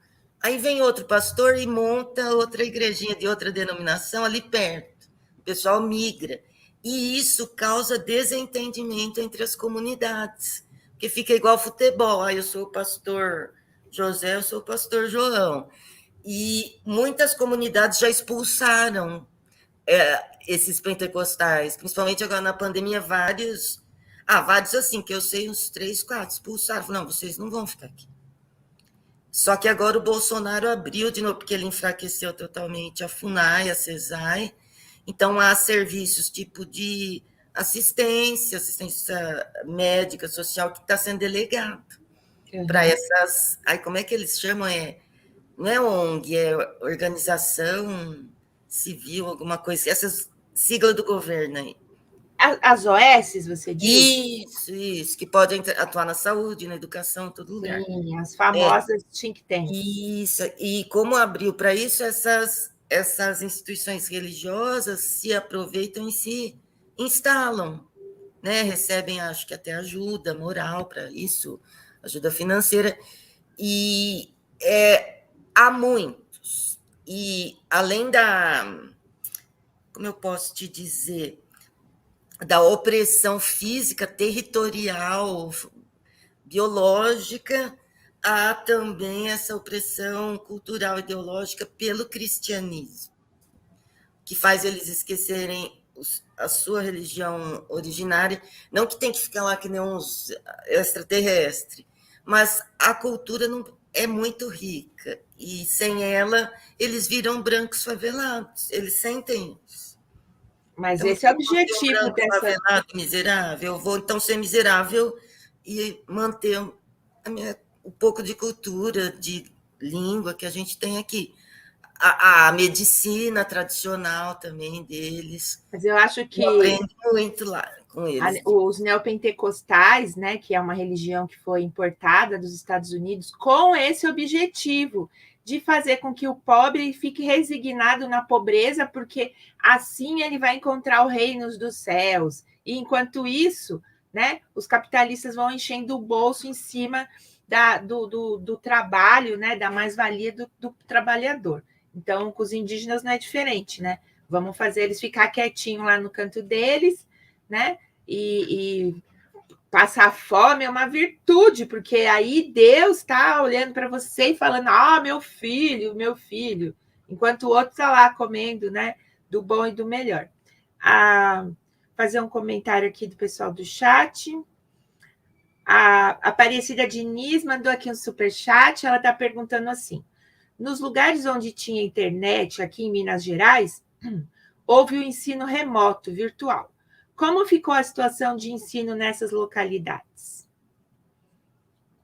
Aí vem outro pastor e monta outra igrejinha de outra denominação ali perto. O pessoal migra. E isso causa desentendimento entre as comunidades, porque fica igual futebol. Aí eu sou o pastor José, eu sou o pastor João. E muitas comunidades já expulsaram esses pentecostais, principalmente agora na pandemia, vários assim, que eu sei, uns 3, 4 expulsaram. Não, vocês não vão ficar aqui. Só que agora o Bolsonaro abriu de novo, porque ele enfraqueceu totalmente a FUNAI, a CESAI. Então, há serviços tipo de assistência médica, social, que está sendo delegado para essas... Aí, como é que eles chamam? Não é ONG, é organização civil, alguma coisa, essas siglas do governo aí. As OS, você diz? Isso, que podem atuar na saúde, na educação, em todo lugar. Sim, as famosas think tanks. Isso, e como abriu para isso, essas instituições religiosas se aproveitam e se instalam, né? Recebem, acho que até ajuda moral para isso, ajuda financeira, e há muitos. E além como eu posso te dizer, da opressão física, territorial, biológica, há também essa opressão cultural, ideológica pelo cristianismo, que faz eles esquecerem a sua religião originária, não que tem que ficar lá que nem uns extraterrestres, mas a cultura não é muito rica, e sem ela eles viram brancos favelados, eles sentem isso. Mas então, esse é o objetivo dessa... favelado, miserável, eu vou então ser miserável e manter um pouco de cultura, de língua que a gente tem aqui. A medicina tradicional também deles. Mas eu acho que... Eu aprendo muito lá com eles. Os neopentecostais, né, que é uma religião que foi importada dos Estados Unidos, com esse objetivo de fazer com que o pobre fique resignado na pobreza, porque assim ele vai encontrar o reino dos céus. E enquanto isso, né, os capitalistas vão enchendo o bolso em cima do trabalho, né, da mais-valia do trabalhador. Então, com os indígenas não é diferente, né? Vamos fazer eles ficar quietinho lá no canto deles, né? E passar fome é uma virtude, porque aí Deus está olhando para você e falando: ah, meu filho, enquanto o outro está lá comendo, né? Do bom e do melhor. Fazer um comentário aqui do pessoal do chat. A Aparecida Diniz mandou aqui um superchat, ela está perguntando assim: nos lugares onde tinha internet, aqui em Minas Gerais, houve o ensino remoto, virtual. Como ficou a situação de ensino nessas localidades?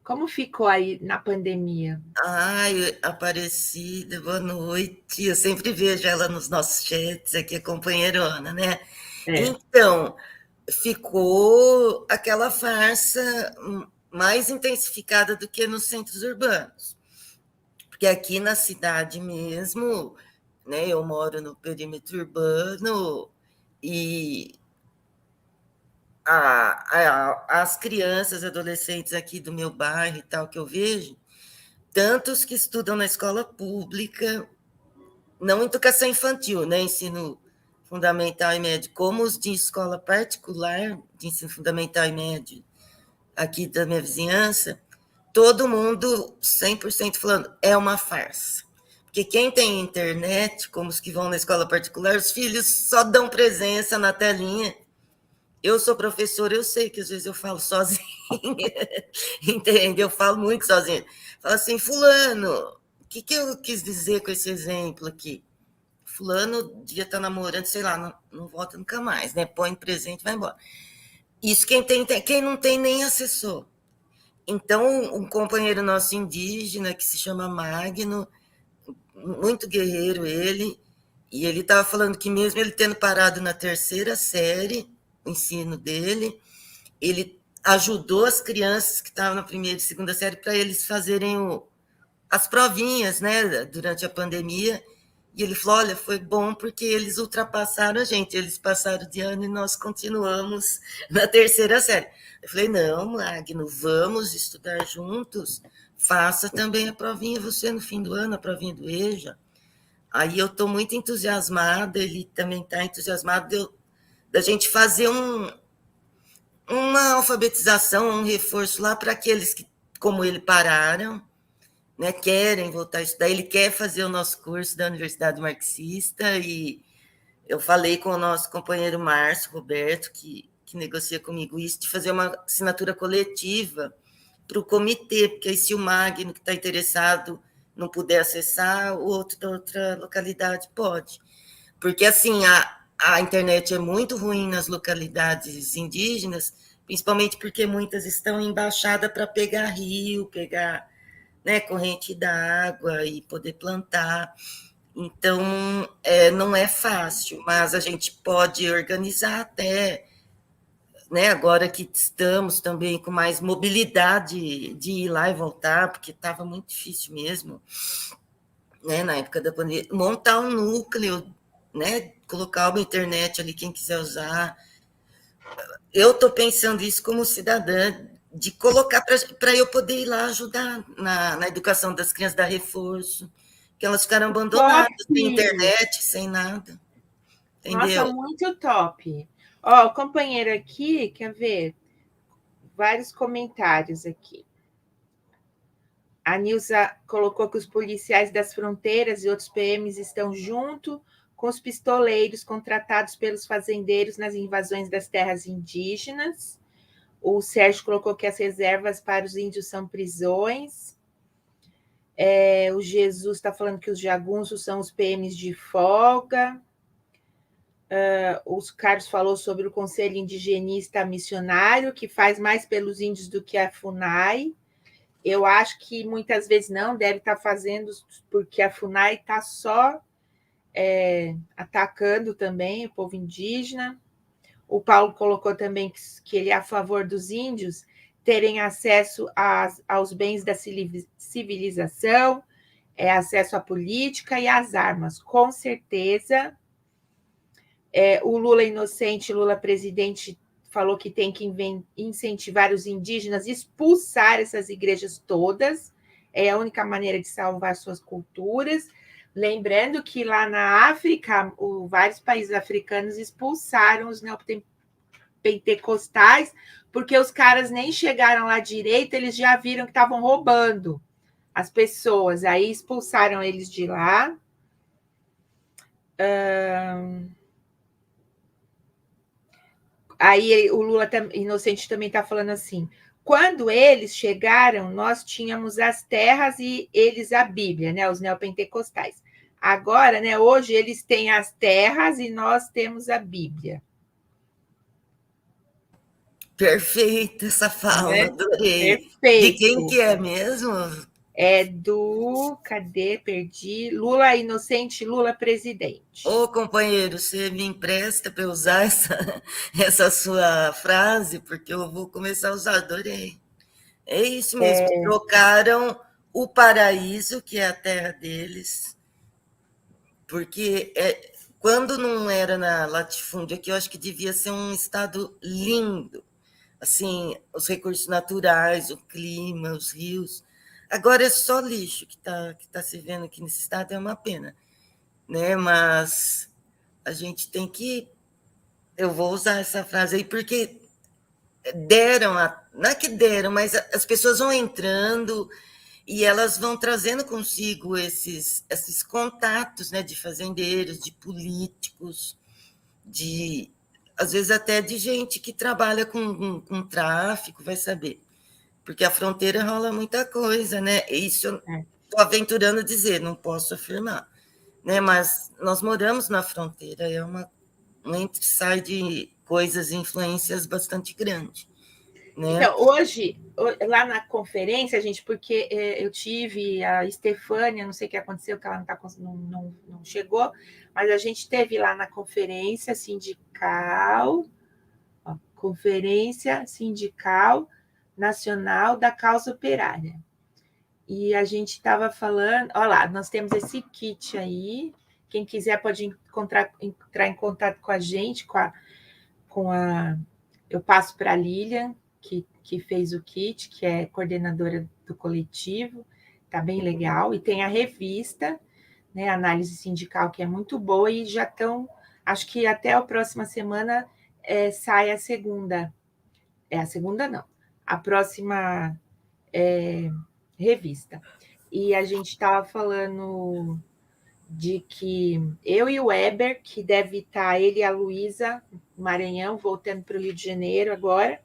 Como ficou aí na pandemia? Ai, Aparecida, boa noite. Eu sempre vejo ela nos nossos chats aqui, a companheirona, né? Então, ficou aquela farsa mais intensificada do que nos centros urbanos. Porque aqui na cidade mesmo, né, eu moro no perímetro urbano e as crianças, adolescentes aqui do meu bairro e tal, que eu vejo, tantos que estudam na escola pública, não educação infantil, né, ensino fundamental e médio, como os de escola particular, de ensino fundamental e médio, aqui da minha vizinhança, todo mundo 100% falando, é uma farsa. Porque quem tem internet, como os que vão na escola particular, os filhos só dão presença na telinha. Eu sou professora, eu sei que às vezes eu falo sozinha, entende? Eu falo muito sozinha. Falo assim, fulano, o que eu quis dizer com esse exemplo aqui? Fulano devia estar namorando, sei lá, não volta nunca mais, né? Põe presente e vai embora. Isso quem não tem nem acessou. Então, um companheiro nosso indígena, que se chama Magno, muito guerreiro ele, e ele estava falando que mesmo ele tendo parado na 3ª série, o ensino dele, ele ajudou as crianças que estavam na 1ª e 2ª série para eles fazerem as provinhas, né, durante a pandemia, e ele falou, olha, foi bom porque eles ultrapassaram a gente, eles passaram de ano e nós continuamos na 3ª série. Eu falei, não, Magno, vamos estudar juntos, faça também a provinha, você no fim do ano, a provinha do EJA. Aí eu estou muito entusiasmada, ele também está entusiasmado da gente fazer uma alfabetização, um reforço lá para aqueles que, como ele, pararam, né, querem voltar a estudar. Ele quer fazer o nosso curso da Universidade Marxista e eu falei com o nosso companheiro Márcio Roberto, que negocia comigo isso, de fazer uma assinatura coletiva para o comitê, porque aí se o Magno, que está interessado, não puder acessar, o outro da outra localidade pode. Porque, assim, a internet é muito ruim nas localidades indígenas, principalmente porque muitas estão em baixada para pegar rio, pegar, né, corrente d'água e poder plantar. Então, não é fácil, mas a gente pode organizar até, né, agora que estamos também com mais mobilidade de ir lá e voltar, porque estava muito difícil mesmo, né, na época da pandemia, montar um núcleo, né, colocar uma internet ali, quem quiser usar. Eu estou pensando isso como cidadã, de colocar para eu poder ir lá ajudar na educação das crianças, dar reforço, que elas ficaram Top! abandonadas, sem internet, sem nada, Nossa, entendeu? muito top. Ó, o companheiro aqui, quer ver? Vários comentários aqui. A Nilza colocou que os policiais das fronteiras e outros PMs estão junto com os pistoleiros contratados pelos fazendeiros nas invasões das terras indígenas. O Sérgio colocou que as reservas para os índios são prisões. O Jesus está falando que os jagunços são os PMs de folga. Os Carlos falou sobre o Conselho Indigenista Missionário, que faz mais pelos índios do que a FUNAI. Eu acho que muitas vezes não, deve estar fazendo, porque a FUNAI está só atacando também o povo indígena. O Paulo colocou também que ele é a favor dos índios terem acesso aos bens da civilização, acesso à política e às armas. Com certeza, o Lula inocente, Lula presidente, falou que tem que incentivar os indígenas, expulsar essas igrejas todas, é a única maneira de salvar suas culturas. Lembrando que lá na África, vários países africanos expulsaram os neopentecostais, porque os caras nem chegaram lá direito, eles já viram que estavam roubando as pessoas, aí expulsaram eles de lá. Aí o Lula inocente também está falando assim: quando eles chegaram, nós tínhamos as terras e eles a Bíblia, né? Os neopentecostais. Agora, né? Hoje eles têm as terras e nós temos a Bíblia. Perfeita essa fala, Né? adorei. De quem Perfeito. que é mesmo? É do. Cadê? Perdi. Lula inocente, Lula presidente. Ô, companheiro, você me empresta para eu usar essa sua frase, porque eu vou começar a usar, adorei. É isso mesmo, trocaram o paraíso, que é a terra deles, porque quando não era na latifúndio aqui, eu acho que devia ser um estado lindo, assim, os recursos naturais, o clima, os rios. Agora é só lixo que tá se vendo aqui nesse estado, é uma pena, né? Mas a gente tem que. Eu vou usar essa frase aí, porque não é que deram, mas as pessoas vão entrando e elas vão trazendo consigo esses contatos, né, de fazendeiros, de políticos, de às vezes até de gente que trabalha com tráfico, vai saber. Porque a fronteira rola muita coisa, né? Isso eu estou aventurando dizer, não posso afirmar. Né? Mas nós moramos na fronteira, é um entre-sai de coisas e influências bastante grande. Né? Então, hoje, lá na conferência, gente, porque eu tive a Estefânia, não sei o que aconteceu, que ela não chegou, mas a gente teve lá na Conferência Sindical Nacional da Causa Operária. E a gente estava falando, olha lá, nós temos esse kit aí, quem quiser pode entrar em contato com a gente, eu passo para a Lilian, que fez o kit, que é coordenadora do coletivo, está bem legal, e tem a revista, né, Análise Sindical, que é muito boa, e já estão, acho que até a próxima semana sai a segunda a segunda não, a próxima revista. E a gente estava falando de que eu e o Weber, que deve estar ele e a Luísa Maranhão, voltando para o Rio de Janeiro agora,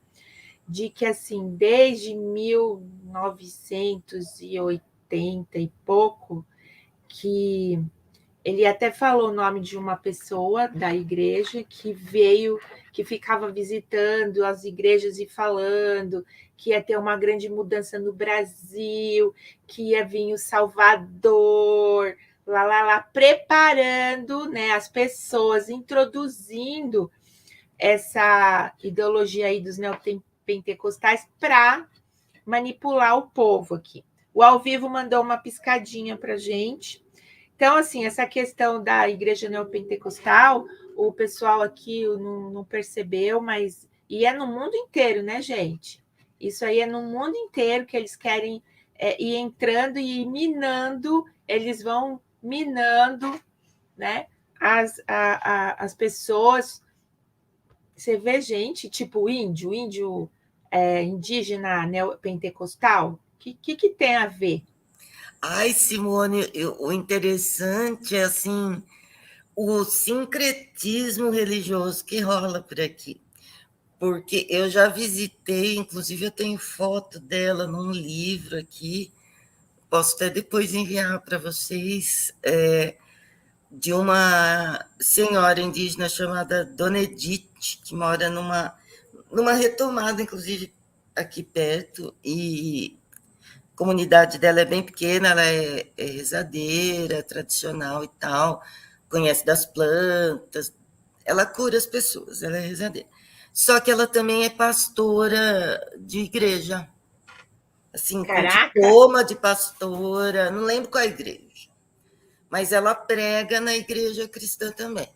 de que assim, desde 1980 e pouco, que ele até falou o nome de uma pessoa da igreja que veio, que ficava visitando as igrejas e falando que ia ter uma grande mudança no Brasil, que ia vir o Salvador, preparando, né, as pessoas, introduzindo essa ideologia aí dos neopentecostais para manipular o povo aqui. O Ao Vivo mandou uma piscadinha para a gente. Então, assim, essa questão da igreja neopentecostal, o pessoal aqui não percebeu, mas. E é no mundo inteiro, né, gente? Isso aí é no mundo inteiro que eles querem ir entrando e minando, eles vão minando, né, as pessoas. Você vê gente, tipo índio indígena neopentecostal, o que tem a ver? Ai, Simone, o interessante é assim o sincretismo religioso que rola por aqui. Porque eu já visitei, inclusive eu tenho foto dela num livro aqui, posso até depois enviar para vocês, de uma senhora indígena chamada Dona Edith, que mora numa retomada, inclusive, aqui perto, e a comunidade dela é bem pequena, ela é rezadeira, tradicional e tal, conhece das plantas, ela cura as pessoas, ela é rezadeira. Só que ela também é pastora de igreja, assim, com Caraca! diploma de pastora, não lembro qual igreja, mas ela prega na igreja cristã também.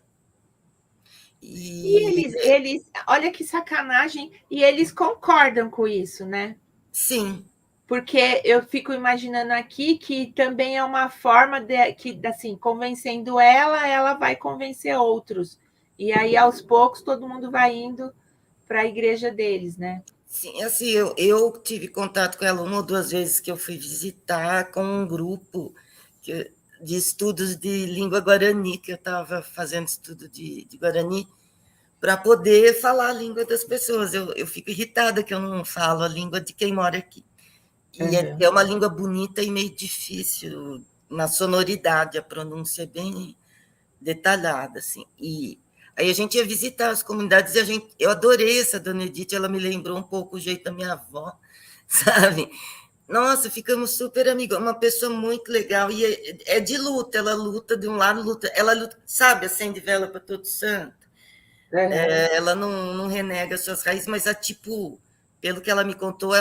E E olha que sacanagem, e eles concordam com isso, né? sim, Porque eu fico imaginando aqui que também é uma forma de que, assim, convencendo ela, ela vai convencer outros. E aí, aos poucos, todo mundo vai indo para a igreja deles, né? sim, assim, eu tive contato com ela uma ou duas vezes que eu fui visitar com um grupo de estudos de língua guarani, que eu estava fazendo estudo de Guarani, para poder falar a língua das pessoas. Eu fico irritada que eu não falo a língua de quem mora aqui. E Uhum. é uma língua bonita e meio difícil na sonoridade, a pronúncia é bem detalhada, assim. E aí a gente ia visitar as comunidades e eu adorei essa Dona Edith, ela me lembrou um pouco o jeito da minha avó, sabe? Nossa, ficamos super amigos, uma pessoa muito legal e é de luta, ela luta de um lado, ela luta, sabe, acende vela para todo santo. Uhum. Ela não renega suas raízes, mas tipo, pelo que ela me contou,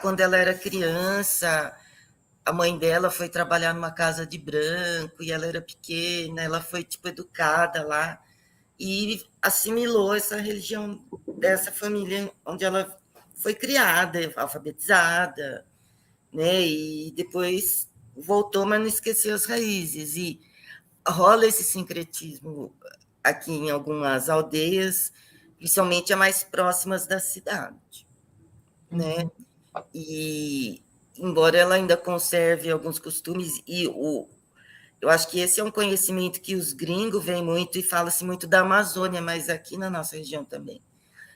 quando ela era criança, a mãe dela foi trabalhar numa casa de branco e ela era pequena, ela foi tipo educada lá e assimilou essa religião dessa família onde ela foi criada, alfabetizada, né? E depois voltou, mas não esqueceu as raízes. E rola esse sincretismo aqui em algumas aldeias, principalmente as mais próximas da cidade, né? Uhum. E embora ela ainda conserve alguns costumes eu acho que esse é um conhecimento que os gringos veem muito e fala-se muito da Amazônia, mas aqui na nossa região também,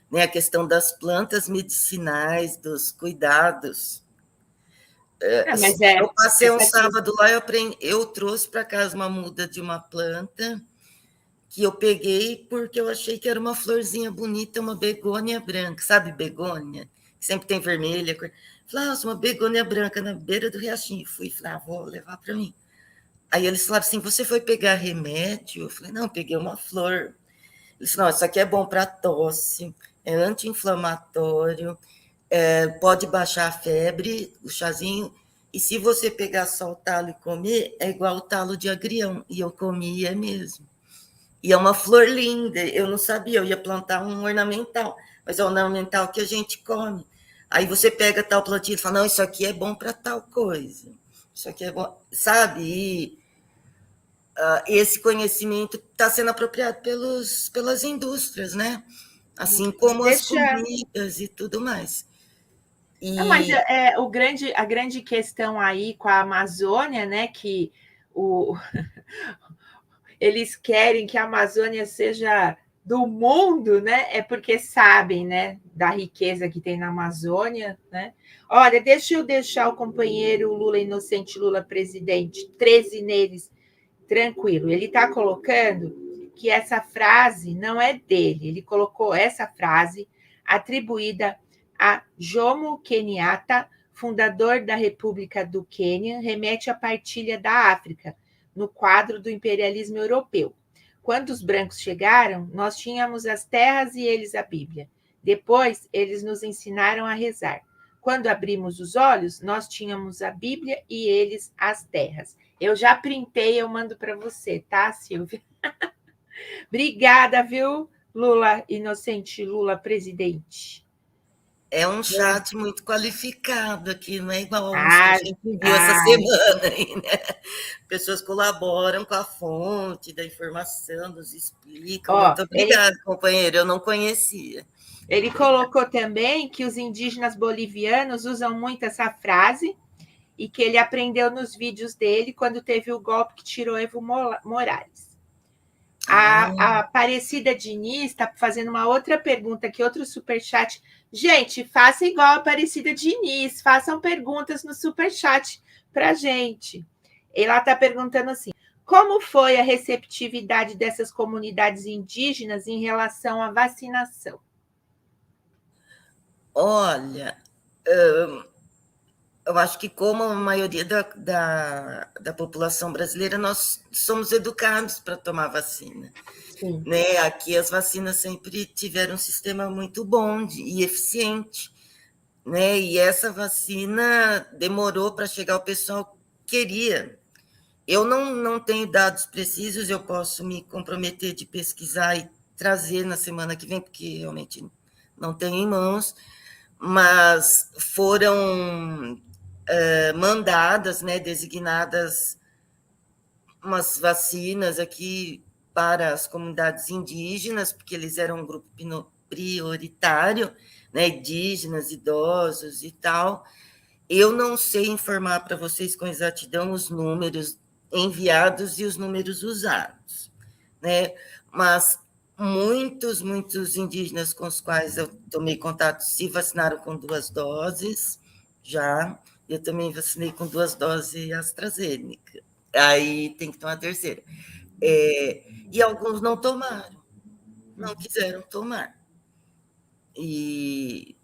né? A questão das plantas medicinais, dos cuidados. Mas Eu passei um essa sábado lá, eu trouxe para casa uma muda de uma planta que eu peguei porque eu achei que era uma florzinha bonita, uma begônia branca, sabe begônia? Sempre tem vermelha. Falei, uma begônia branca na beira do riachinho. Fui, falei, vou levar para mim. Aí eles falaram assim, você foi pegar remédio? Eu falei, não, peguei uma flor. Eles falaram, isso aqui é bom para tosse, é anti-inflamatório, pode baixar a febre, o chazinho, e se você pegar só o talo e comer, é igual o talo de agrião. E eu comi, é mesmo. E é uma flor linda, eu não sabia, eu ia plantar um ornamental, mas é um ornamental que a gente come. Aí você pega tal plantinha e fala, não, isso aqui é bom para tal coisa. Isso aqui é bom, sabe? E esse conhecimento está sendo apropriado pelas indústrias, né? assim como as Deixa. comidas e tudo mais. Não, mas E a grande questão aí com a Amazônia, né, que o, eles querem que a Amazônia seja do mundo, né? É porque sabem, né, da riqueza que tem na Amazônia, né? Olha, deixa eu deixar o companheiro Lula inocente, Lula presidente, 13 neles, tranquilo. Ele está colocando que essa frase não é dele. Ele colocou essa frase atribuída a Jomo Kenyatta, fundador da República do Quênia, remete à partilha da África no quadro do imperialismo europeu. Quando os brancos chegaram, nós tínhamos as terras e eles a Bíblia. Depois, eles nos ensinaram a rezar. Quando abrimos os olhos, nós tínhamos a Bíblia e eles as terras. Eu já printei, eu mando para você, tá, Silvia? Obrigada, viu, Lula inocente, Lula presidente. é um chat muito qualificado aqui, não é igual uns que a Ah, gente viu essa ah, semana aí, né? Pessoas colaboram com a fonte da informação, nos explicam. ó, Muito obrigada, companheiro, eu não conhecia. ele colocou também que os indígenas bolivianos usam muito essa frase e que ele aprendeu nos vídeos dele quando teve o golpe que tirou Evo Morales. A Aparecida Diniz está fazendo uma outra pergunta aqui, outro superchat. Gente, faça igual a Aparecida Diniz, façam perguntas no superchat para a gente. Ela está perguntando assim: como foi a receptividade dessas comunidades indígenas em relação à vacinação? Olha, eu acho que, como a maioria da população brasileira, nós somos educados para tomar vacina. Sim. Né? Aqui as vacinas sempre tiveram um sistema muito bom e eficiente. Né? E essa vacina demorou para chegar ao pessoal que queria. Eu não tenho dados precisos, eu posso me comprometer de pesquisar e trazer na semana que vem, porque realmente não tenho em mãos, mas foram mandadas, né, designadas umas vacinas aqui para as comunidades indígenas, porque eles eram um grupo prioritário, né, indígenas, idosos e tal. Eu não sei informar para vocês com exatidão os números enviados e os números usados, né? Mas muitos indígenas com os quais eu tomei contato se vacinaram com 2 doses já. Eu também vacinei com 2 doses AstraZeneca. Aí tem que tomar a terceira. E alguns não tomaram, não quiseram tomar. E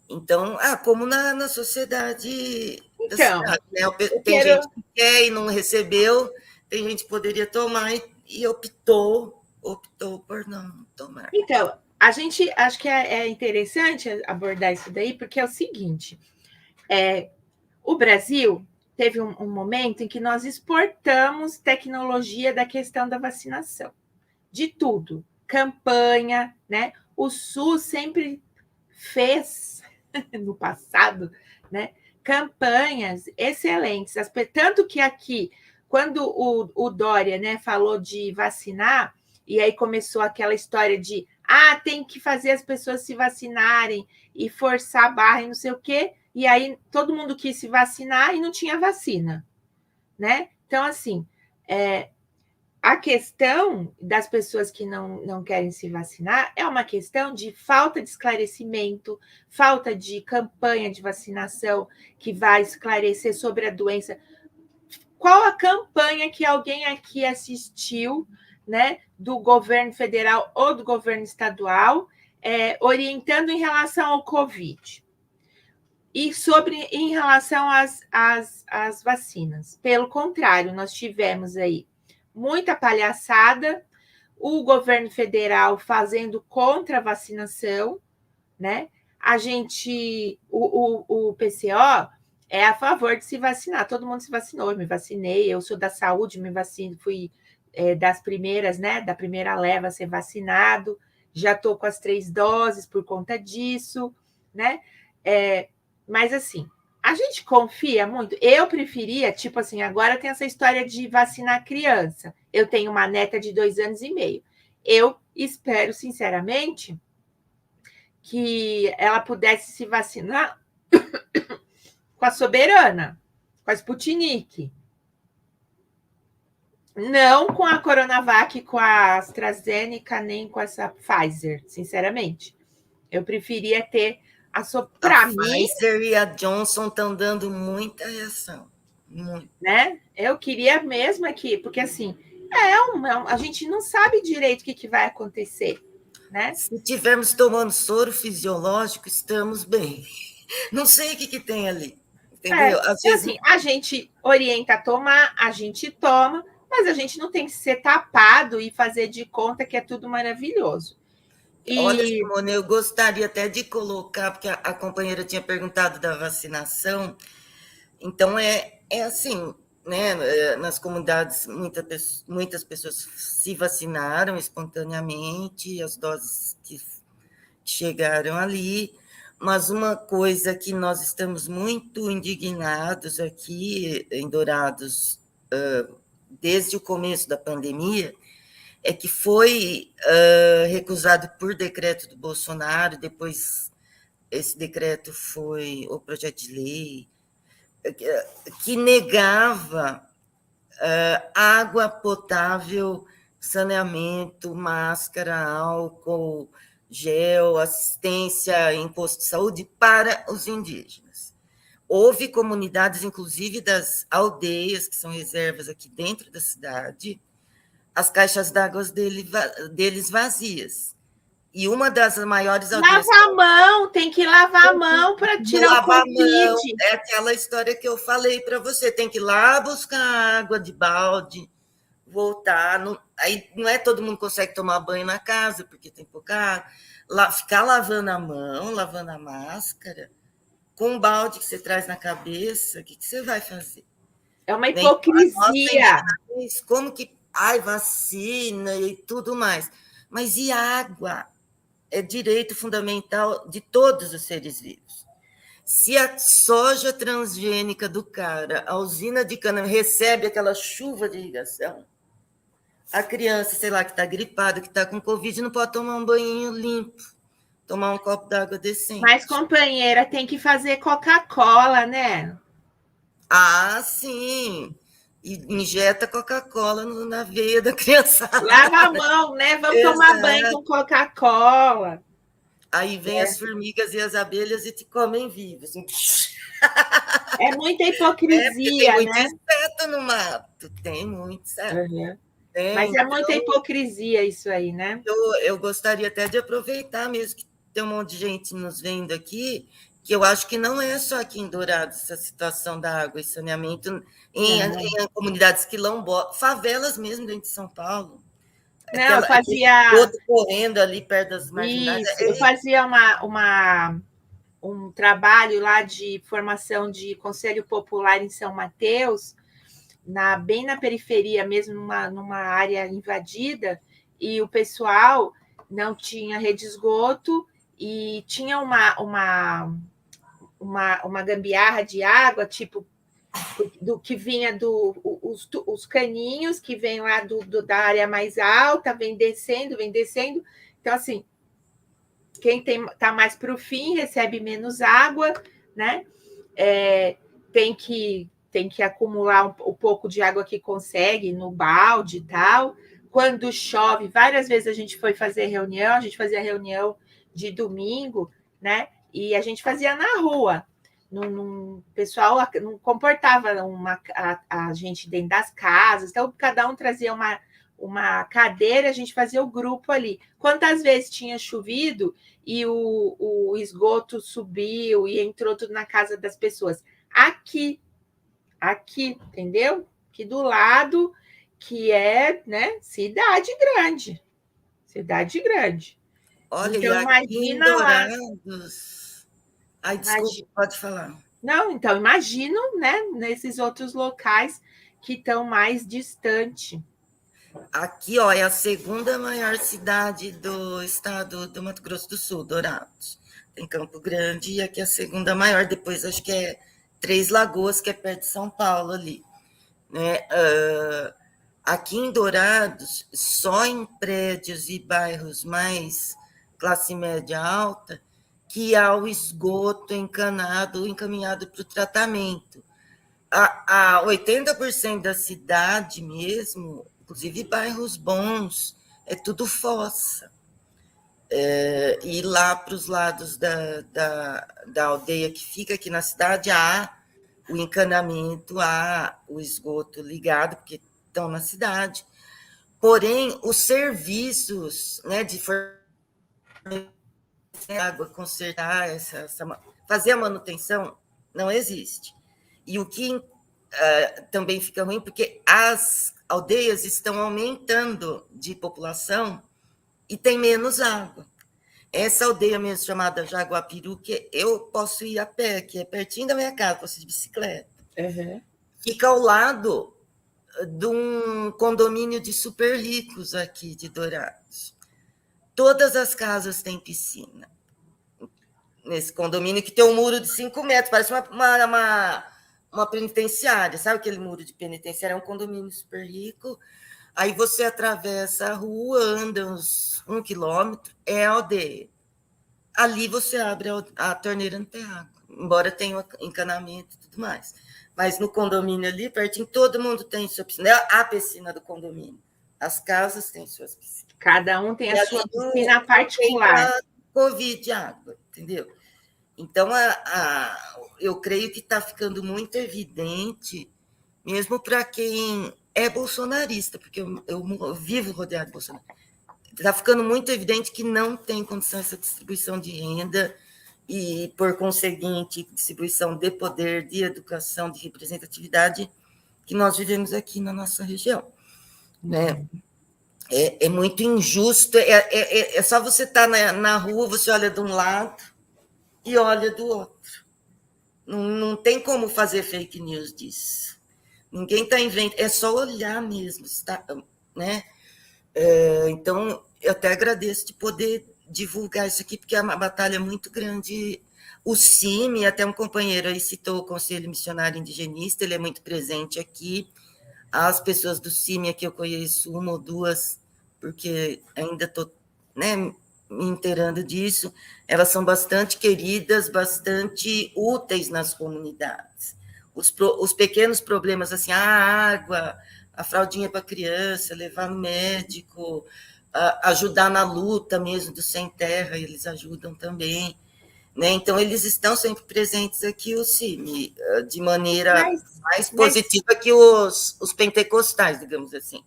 então, como na sociedade da Então, cidade, né? eu Tem quero. gente que quer e não recebeu, tem gente que poderia tomar e optou por não tomar. Então, a gente acho que é interessante abordar isso daí, porque é o seguinte: o Brasil teve um momento em que nós exportamos tecnologia da questão da vacinação, de tudo, campanha, né? O SUS sempre fez no passado, né? Campanhas excelentes, tanto que aqui, quando o Dória, né, falou de vacinar, e aí começou aquela história de tem que fazer as pessoas se vacinarem e forçar a barra e não sei o quê, e aí todo mundo quis se vacinar e não tinha vacina, né? Então, assim, a questão das pessoas que não querem se vacinar é uma questão de falta de esclarecimento, falta de campanha de vacinação que vai esclarecer sobre a doença. Qual a campanha que alguém aqui assistiu, né, do governo federal ou do governo estadual, orientando em relação ao Covid? E em relação às vacinas. Pelo contrário, nós tivemos aí muita palhaçada, o governo federal fazendo contra a vacinação, né? O PCO é a favor de se vacinar, todo mundo se vacinou, eu me vacinei, eu sou da saúde, me vacinei, fui das primeiras, né? Da primeira leva a ser vacinado, já estou com as 3 doses por conta disso, né? Mas assim, a gente confia muito. Eu preferia, tipo assim, agora tem essa história de vacinar criança. Eu tenho uma neta de 2 anos e meio. Eu espero, sinceramente, que ela pudesse se vacinar com a Soberana, com a Sputnik. Não com a Coronavac, com a AstraZeneca, nem com essa Pfizer, sinceramente. Eu preferia ter para mim. A Pfizer e a Johnson estão dando muita reação. Muito. Né? Eu queria mesmo aqui, porque assim, a gente não sabe direito o que vai acontecer. Né? Se estivermos tomando soro fisiológico, estamos bem. Não sei o que tem ali. Entendeu? Às vezes... assim, a gente orienta a tomar, a gente toma, mas a gente não tem que ser tapado e fazer de conta que é tudo maravilhoso. Olha, Simone, eu gostaria até de colocar, porque a companheira tinha perguntado da vacinação, então é assim, né? Nas comunidades, muitas pessoas se vacinaram espontaneamente, as doses que chegaram ali, mas uma coisa que nós estamos muito indignados aqui em Dourados, desde o começo da pandemia, é que foi recusado por decreto do Bolsonaro, depois esse decreto foi o projeto de lei, que negava água potável, saneamento, máscara, álcool, gel, assistência em posto de saúde para os indígenas. Houve comunidades, inclusive das aldeias, que são reservas aqui dentro da cidade, as caixas d'água deles vazias. E uma das maiores aldeias... Lava a mão, tem que lavar a mão para tirar o Covid. É aquela história que eu falei para você, tem que ir lá buscar água de balde, voltar. Aí não é todo mundo consegue tomar banho na casa, porque tem pouca água. Ficar lavando a mão, lavando a máscara, com um balde que você traz na cabeça, o que você vai fazer? É uma hipocrisia. Como que... vacina e tudo mais. Mas e água? É direito fundamental de todos os seres vivos. Se a soja transgênica do cara, a usina de cana, recebe aquela chuva de irrigação, a criança, sei lá, que está gripada, que está com Covid, não pode tomar um banhinho limpo, tomar um copo d'água decente. Mas, companheira, tem que fazer Coca-Cola, né? Sim. E injeta Coca-Cola na veia da criançada. Lava a mão, né? Vamos tomar banho com Coca-Cola. Aí vem as formigas e as abelhas e te comem vivo. Assim. É muita hipocrisia, tem né? Tem muito inseto no mato. Tem muito inseto. Uhum. Mas é muita hipocrisia isso aí, né? Eu gostaria até de aproveitar mesmo que tem um monte de gente nos vendo aqui, que eu acho que não é só aqui em Dourados essa situação da água e saneamento, em comunidades quilombolas, favelas mesmo dentro de São Paulo. Não, eu fazia... Todo correndo ali perto das marginais. Isso, eu fazia um trabalho lá de formação de Conselho Popular em São Mateus, bem na periferia mesmo, numa área invadida, e o pessoal não tinha rede de esgoto e tinha uma gambiarra de água, tipo, do que vinha os caninhos que vêm lá da área mais alta, vem descendo. Então, assim, quem está mais para o fim recebe menos água, né? Tem que acumular um pouco de água que consegue no balde e tal. Quando chove, várias vezes a gente foi fazer reunião, a gente fazia reunião de domingo, né? E a gente fazia na rua. O pessoal não comportava a gente dentro das casas, então cada um trazia uma cadeira, a gente fazia o grupo ali. Quantas vezes tinha chovido e o esgoto subiu e entrou tudo na casa das pessoas? Aqui, entendeu? Aqui do lado, que é, né, cidade grande. Olha, então, imagina Dourados... desculpa, pode falar. Não, então, imagino, né, nesses outros locais que estão mais distantes. Aqui, ó, é a segunda maior cidade do estado do Mato Grosso do Sul, Dourados. Tem Campo Grande e aqui é a segunda maior, depois acho que é Três Lagoas, que é perto de São Paulo ali. Né? Aqui em Dourados, só em prédios e bairros mais classe média alta, que há o esgoto encanado, encaminhado para o tratamento. A 80% da cidade mesmo, inclusive bairros bons, é tudo fossa. E lá para os lados da aldeia que fica aqui na cidade, há o encanamento, há o esgoto ligado, porque estão na cidade. Porém, os serviços, né, de fornecer água, consertar, fazer a manutenção, não existe. E o que também fica ruim, porque as aldeias estão aumentando de população e tem menos água. Essa aldeia mesmo, chamada Jaguapiru, que eu posso ir a pé, que é pertinho da minha casa, posso ir de bicicleta. Uhum. Fica ao lado de um condomínio de super ricos aqui de Dourados. Todas as casas têm piscina. Nesse condomínio que tem um muro de 5 metros, parece uma penitenciária, sabe aquele muro de penitenciária? É um condomínio super rico. Aí você atravessa a rua, anda uns 1 quilômetro, é a aldeia. Ali você abre a torneira, não tem água, embora tenha um encanamento e tudo mais. Mas no condomínio ali, pertinho, todo mundo tem sua piscina. A piscina do condomínio. As casas têm suas piscinas. Cada um tem a sua piscina particular. Covid água, entendeu? Então, eu creio que está ficando muito evidente, mesmo para quem é bolsonarista, porque eu vivo rodeado de Bolsonaro, está ficando muito evidente que não tem condição essa distribuição de renda e, por conseguinte, distribuição de poder, de educação, de representatividade que nós vivemos aqui na nossa região. Né? É muito injusto, é só você estar na rua, você olha de um lado e olha do outro. Não tem como fazer fake news disso. Ninguém está inventando, é só olhar mesmo, né? Então, eu até agradeço de poder divulgar isso aqui, porque é uma batalha muito grande. O CIMI, até um companheiro aí citou o Conselho Missionário Indigenista, ele é muito presente aqui. As pessoas do CIMI aqui eu conheço uma ou duas, porque ainda estou, né, me inteirando disso. Elas são bastante queridas, bastante úteis nas comunidades. Os pequenos problemas, assim, a água, a fraldinha para a criança, levar no médico, ajudar na luta mesmo do sem terra, eles ajudam também. Né? Então, eles estão sempre presentes aqui, o CIMI, de maneira mais positiva que os pentecostais, digamos assim.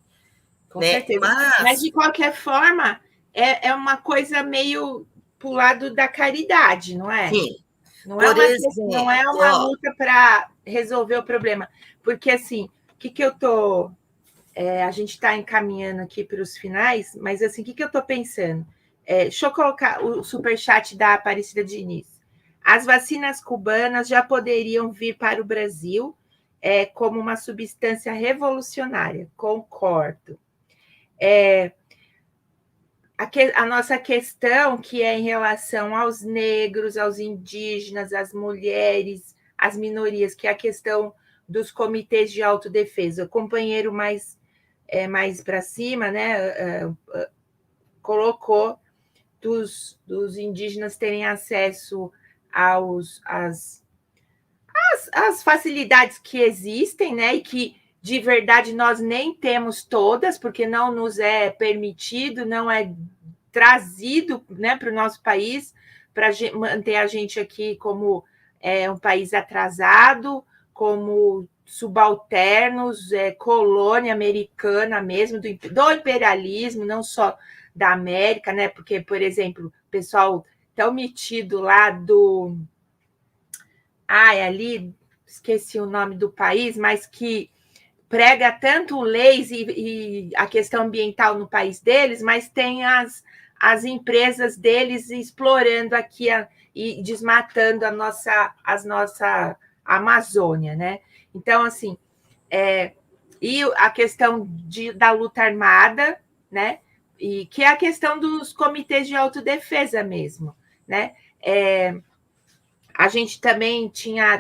Com certeza. Mas, de qualquer forma, é uma coisa meio para o lado da caridade, não é? Sim. Não é uma luta para resolver o problema. Porque, assim, o que eu estou... a gente está encaminhando aqui para os finais, mas, assim, o que eu estou pensando? Deixa eu colocar o superchat da Aparecida Diniz. As vacinas cubanas já poderiam vir para o Brasil como uma substância revolucionária. Concordo. A nossa questão, que é em relação aos negros, aos indígenas, às mulheres, às minorias, que é a questão dos comitês de autodefesa. O companheiro mais para cima, né, colocou dos indígenas terem acesso às facilidades que existem, né, e que de verdade nós nem temos todas, porque não nos é permitido, não é trazido, né, para o nosso país, para manter a gente aqui como um país atrasado, como subalternos, colônia americana mesmo, do imperialismo, não só da América, né? Porque, por exemplo, o pessoal tão metido lá do... ali, esqueci o nome do país, mas que prega tanto leis e a questão ambiental no país deles, mas tem as empresas deles explorando aqui e desmatando a nossa Amazônia, né? Então, assim, e a questão da luta armada, né? E que é a questão dos comitês de autodefesa mesmo, né? A gente também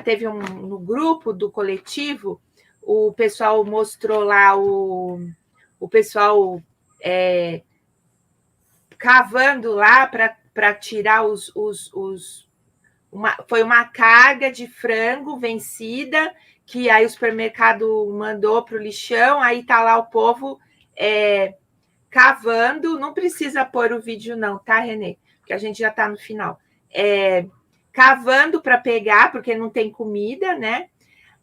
teve no grupo do coletivo, o pessoal mostrou lá o pessoal cavando lá para para tirar foi uma carga de frango vencida, que aí o supermercado mandou para o lixão, aí está lá o povo cavando, não precisa pôr o vídeo não, tá, Renê? Porque a gente já está no final. Cavando para pegar, porque não tem comida, né?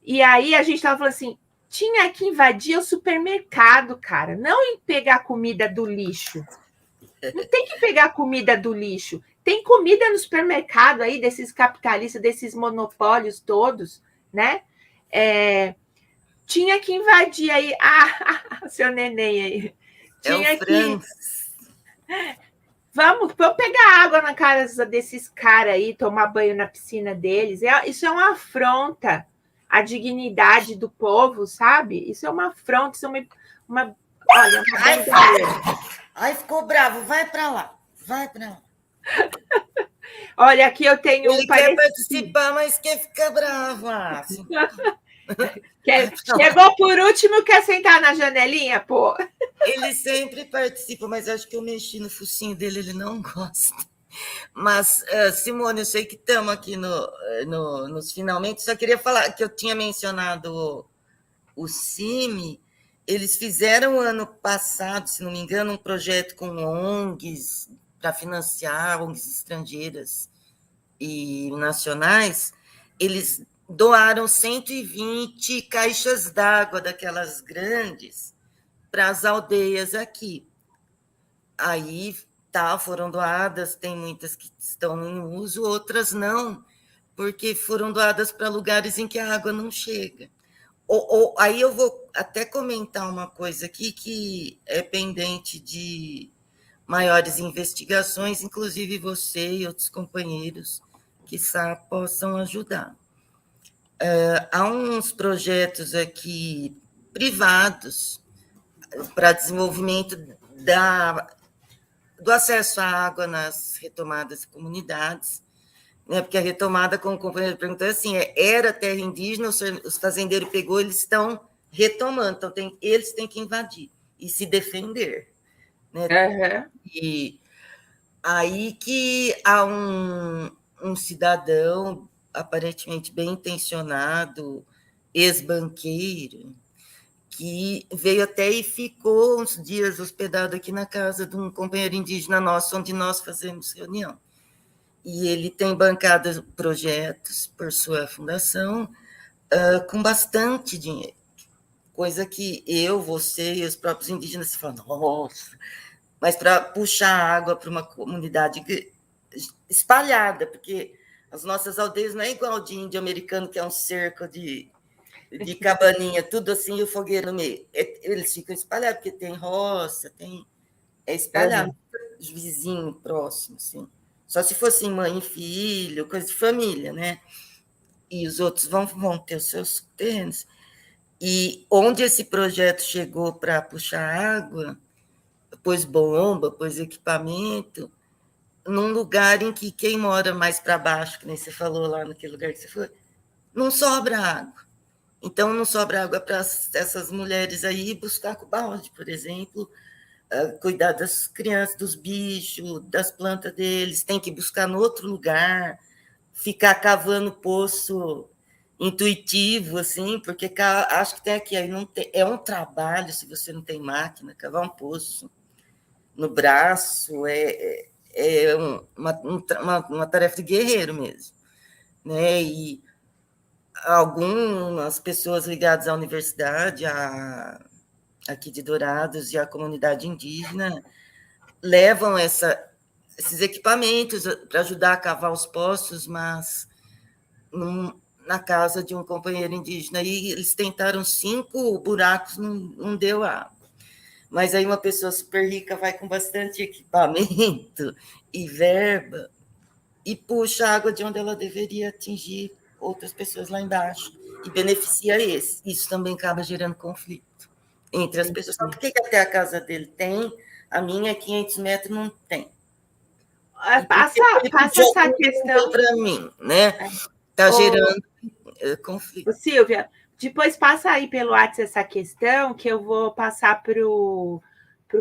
E aí a gente estava falando assim, tinha que invadir o supermercado, cara, não pegar comida do lixo. Não tem que pegar comida do lixo. Tem comida no supermercado aí, desses capitalistas, desses monopólios todos, né? Tinha que invadir aí. Seu neném aí. Tinha que. Vamos pegar água na casa desses caras aí, tomar banho na piscina deles. Isso é uma afronta à dignidade do povo, sabe? Isso é uma afronta, isso é uma olha, Ai, ficou bravo, vai para lá. Vai para lá. Olha, aqui eu tenho Ele quer participar, mas quer ficar bravo. Chegou por último, quer sentar na janelinha, pô? Ele sempre participa, mas acho que eu mexi no focinho dele, ele não gosta. Mas, Simone, eu sei que estamos aqui nos finalmente, só queria falar que eu tinha mencionado o CIMI, eles fizeram ano passado, se não me engano, um projeto com ONGs para financiar ONGs estrangeiras e nacionais. Eles doaram 120 caixas d'água daquelas grandes para as aldeias aqui. Aí foram doadas, tem muitas que estão em uso, outras não, porque foram doadas para lugares em que a água não chega. Aí eu vou até comentar uma coisa aqui que é pendente de maiores investigações, inclusive você e outros companheiros, quizá possam ajudar. Há uns projetos aqui privados para desenvolvimento do acesso à água nas retomadas comunidades, né? Porque a retomada, como o companheiro perguntou, assim, era terra indígena, os fazendeiros pegou, eles estão retomando, então eles têm que invadir e se defender. Né? Uhum. E aí que há um cidadão aparentemente bem intencionado, ex-banqueiro, que veio até e ficou uns dias hospedado aqui na casa de um companheiro indígena nosso, onde nós fazemos reunião. E ele tem bancado projetos por sua fundação com bastante dinheiro, coisa que eu, você e os próprios indígenas se falam, nossa, mas para puxar água para uma comunidade espalhada, porque as nossas aldeias não é igual de índio americano, que é um cerco de cabaninha, tudo assim, e o fogueiro no meio. Eles ficam espalhados, porque tem roça, é espalhado, vizinho próximo, assim. Só se fosse mãe e filho, coisa de família, né? E os outros vão ter os seus terrenos. E onde esse projeto chegou para puxar água, pôs bomba, pôs equipamento, num lugar em que quem mora mais para baixo, que nem você falou lá naquele lugar que você foi, não sobra água. Então, não sobra água para essas mulheres aí buscar com balde, por exemplo, cuidar das crianças, dos bichos, das plantas deles, tem que buscar no outro lugar, ficar cavando poço intuitivo, assim, porque acho que tem aqui, aí não tem, é um trabalho, se você não tem máquina, cavar um poço no braço, uma tarefa de guerreiro mesmo, né? E algumas pessoas ligadas à universidade, aqui de Dourados, e à comunidade indígena, levam esses equipamentos para ajudar a cavar os poços, mas na casa de um companheiro indígena, e eles tentaram 5 buracos, não deu água. Mas aí uma pessoa super rica vai com bastante equipamento e verba e puxa a água de onde ela deveria atingir outras pessoas lá embaixo e beneficia esse. Isso também acaba gerando conflito entre as pessoas. Por que até a casa dele tem, a minha 500 metros não tem? Passa essa questão para mim, né? Está gerando conflito. Silvia, depois passa aí pelo WhatsApp essa questão, que eu vou passar para o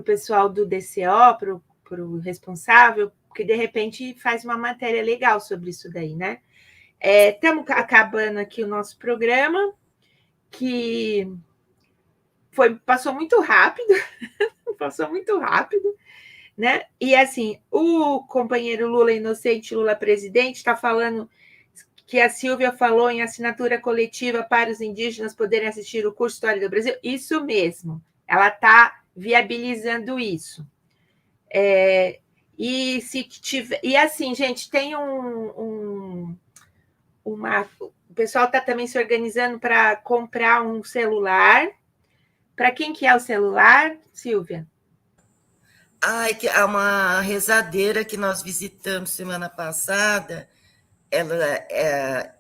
pessoal do DCO, para o responsável, porque de repente faz uma matéria legal sobre isso daí, né? Estamos acabando aqui o nosso programa, que passou muito rápido, né? E assim, o companheiro Lula Inocente, Lula Presidente, está falando que a Silvia falou em assinatura coletiva para os indígenas poderem assistir o curso História do Brasil. Isso mesmo, ela está viabilizando isso. E se tiver, e assim, gente, tem o pessoal está também se organizando para comprar um celular. Para quem que é o celular, Silvia? Que há uma rezadeira que nós visitamos semana passada. Ela é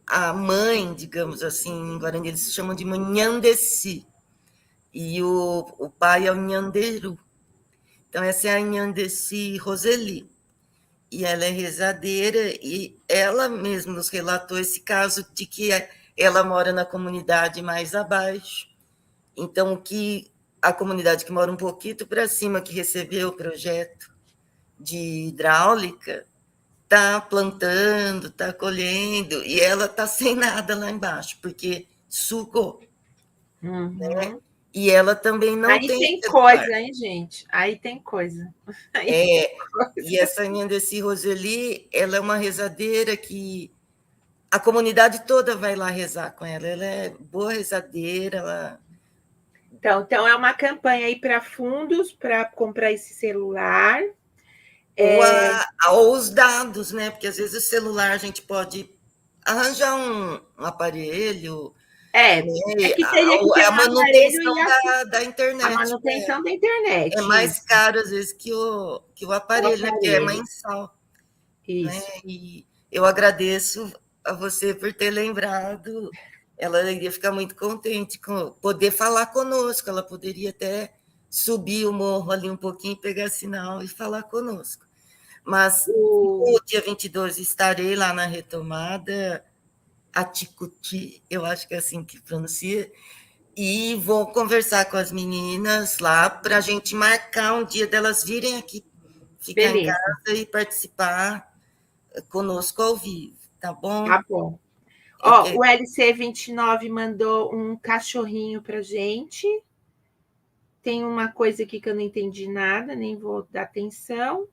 a mãe, digamos assim, em Guarani eles chamam de Nhandeci, e o pai é o Nhanderu. Então, essa é a Nhandeci Roseli, e ela é rezadeira, e ela mesma nos relatou esse caso de que ela mora na comunidade mais abaixo. Então, a comunidade que mora um pouquinho para cima, que recebeu o projeto de hidráulica, está plantando, está colhendo, e ela está sem nada lá embaixo, porque sugou. Uhum. Né? E ela também não Aí tem coisa, hein, gente? Aí tem coisa. Tem coisa. E essa Nhandeci Roseli, ela é uma rezadeira que a comunidade toda vai lá rezar com ela. Ela é boa rezadeira. Então é uma campanha aí para fundos para comprar esse celular. Ou os dados, né? Porque às vezes o celular a gente pode arranjar um aparelho. Que teria que ter a manutenção da internet. A manutenção da internet. É mais caro, às vezes, que o aparelho, né? Porque é mensal. Isso. Né? E eu agradeço a você por ter lembrado. Ela iria ficar muito contente com poder falar conosco. Ela poderia até subir o morro ali um pouquinho, pegar sinal e falar conosco. Mas no dia 22 estarei lá na retomada, Aticuti, eu acho que é assim que pronuncia, e vou conversar com as meninas lá para a gente marcar um dia delas virem aqui, ficar em casa e participar conosco ao vivo, tá bom? Tá bom. O LC29 mandou um cachorrinho para gente. Tem uma coisa aqui que eu não entendi nada, nem vou dar atenção.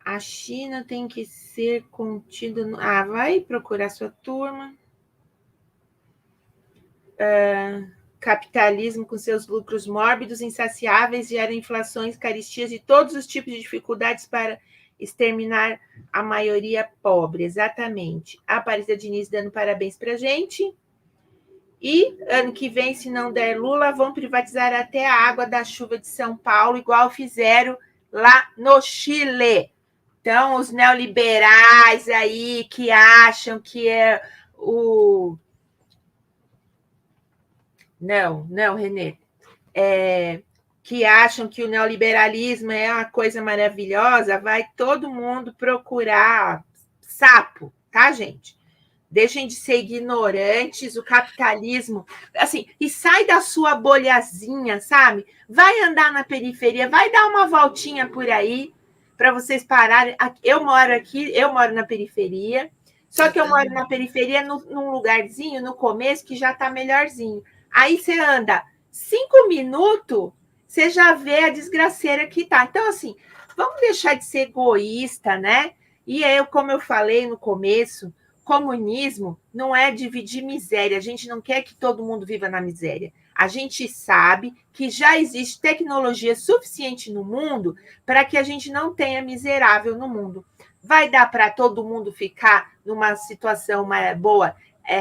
A China tem que ser contida. Vai procurar sua turma. Capitalismo com seus lucros mórbidos, insaciáveis, gera inflações, caristias e todos os tipos de dificuldades para exterminar a maioria pobre. Exatamente. A Aparecida Diniz dando parabéns para a gente. E ano que vem, se não der Lula, vão privatizar até a água da chuva de São Paulo, igual fizeram lá no Chile. Então, os neoliberais aí que acham que é o... Não, Renê. Que acham que o neoliberalismo é uma coisa maravilhosa, vai todo mundo procurar sapo, tá, gente? Deixem de ser ignorantes, o capitalismo, assim, e sai da sua bolhazinha, sabe? Vai andar na periferia, vai dar uma voltinha por aí para vocês pararem. Eu moro na periferia, só que eu moro na periferia num lugarzinho, no começo, que já está melhorzinho. Aí você anda 5 minutos, você já vê a desgraceira que tá. Então, assim, vamos deixar de ser egoísta, né? E como eu falei no começo, comunismo não é dividir miséria. A gente não quer que todo mundo viva na miséria. A gente sabe que já existe tecnologia suficiente no mundo para que a gente não tenha miserável no mundo. Vai dar para todo mundo ficar numa situação boa,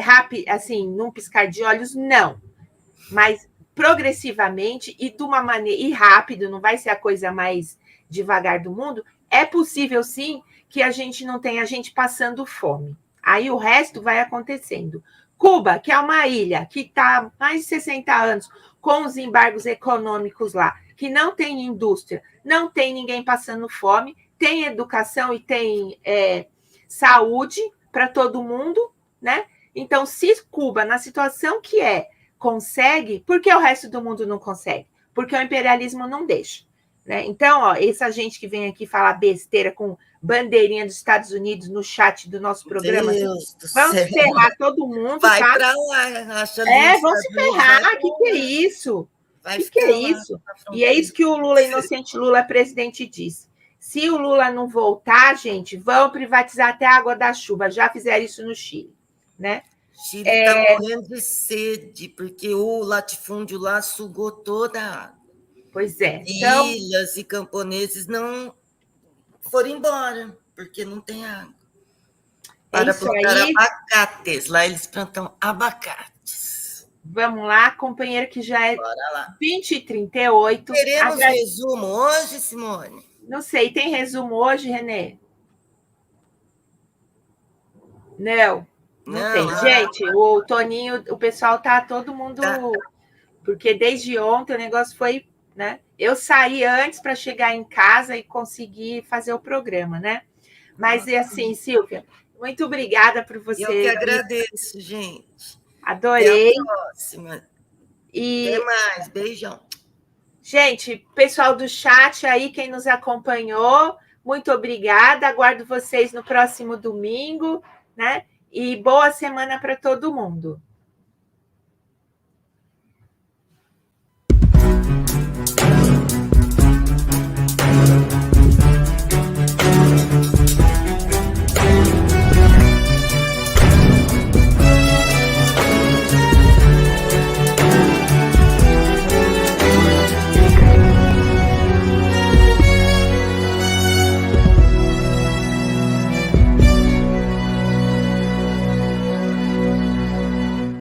rápido, assim, num piscar de olhos? Não. Mas progressivamente e de uma maneira e rápido, não vai ser a coisa mais devagar do mundo, é possível sim que a gente não tenha gente passando fome. Aí o resto vai acontecendo. Cuba, que é uma ilha que está há mais de 60 anos com os embargos econômicos lá, que não tem indústria, não tem ninguém passando fome, tem educação e tem saúde para todo mundo, né? Então, se Cuba, na situação que consegue, por que o resto do mundo não consegue? Porque o imperialismo não deixa. né? Então, ó, essa gente que vem aqui falar besteira com bandeirinha dos Estados Unidos no chat do nosso programa, Deus do vão céu. se ferrar todo mundo, Vai tá? para lá, acha lindo. Vão se ferrar. O que é isso? Vai que é ficar lá isso? na E é isso que o Lula, inocente Lula, presidente, disse. Se o Lula não voltar, gente, vão privatizar até a água da chuva. Já fizeram isso no Chile, né? Chile está morrendo de sede, porque o latifúndio lá sugou toda a água. Pois é. Então, ilhas e camponeses não foram embora, porque não tem água. Para plantar abacates. Lá eles plantam abacates. Vamos lá, companheira, que já é 20h38. Teremos resumo hoje, Simone? Não sei, tem resumo hoje, Renê? Não tem. Gente, o Toninho, o pessoal tá todo mundo... Porque desde ontem o negócio foi, né? Eu saí antes para chegar em casa e conseguir fazer o programa, né? Mas é assim, Silvia, muito obrigada por você. Eu que agradeço, gente. Adorei. Até a próxima. Até mais. Beijão. Gente, pessoal do chat aí, quem nos acompanhou, muito obrigada. Aguardo vocês no próximo domingo, né? E boa semana para todo mundo.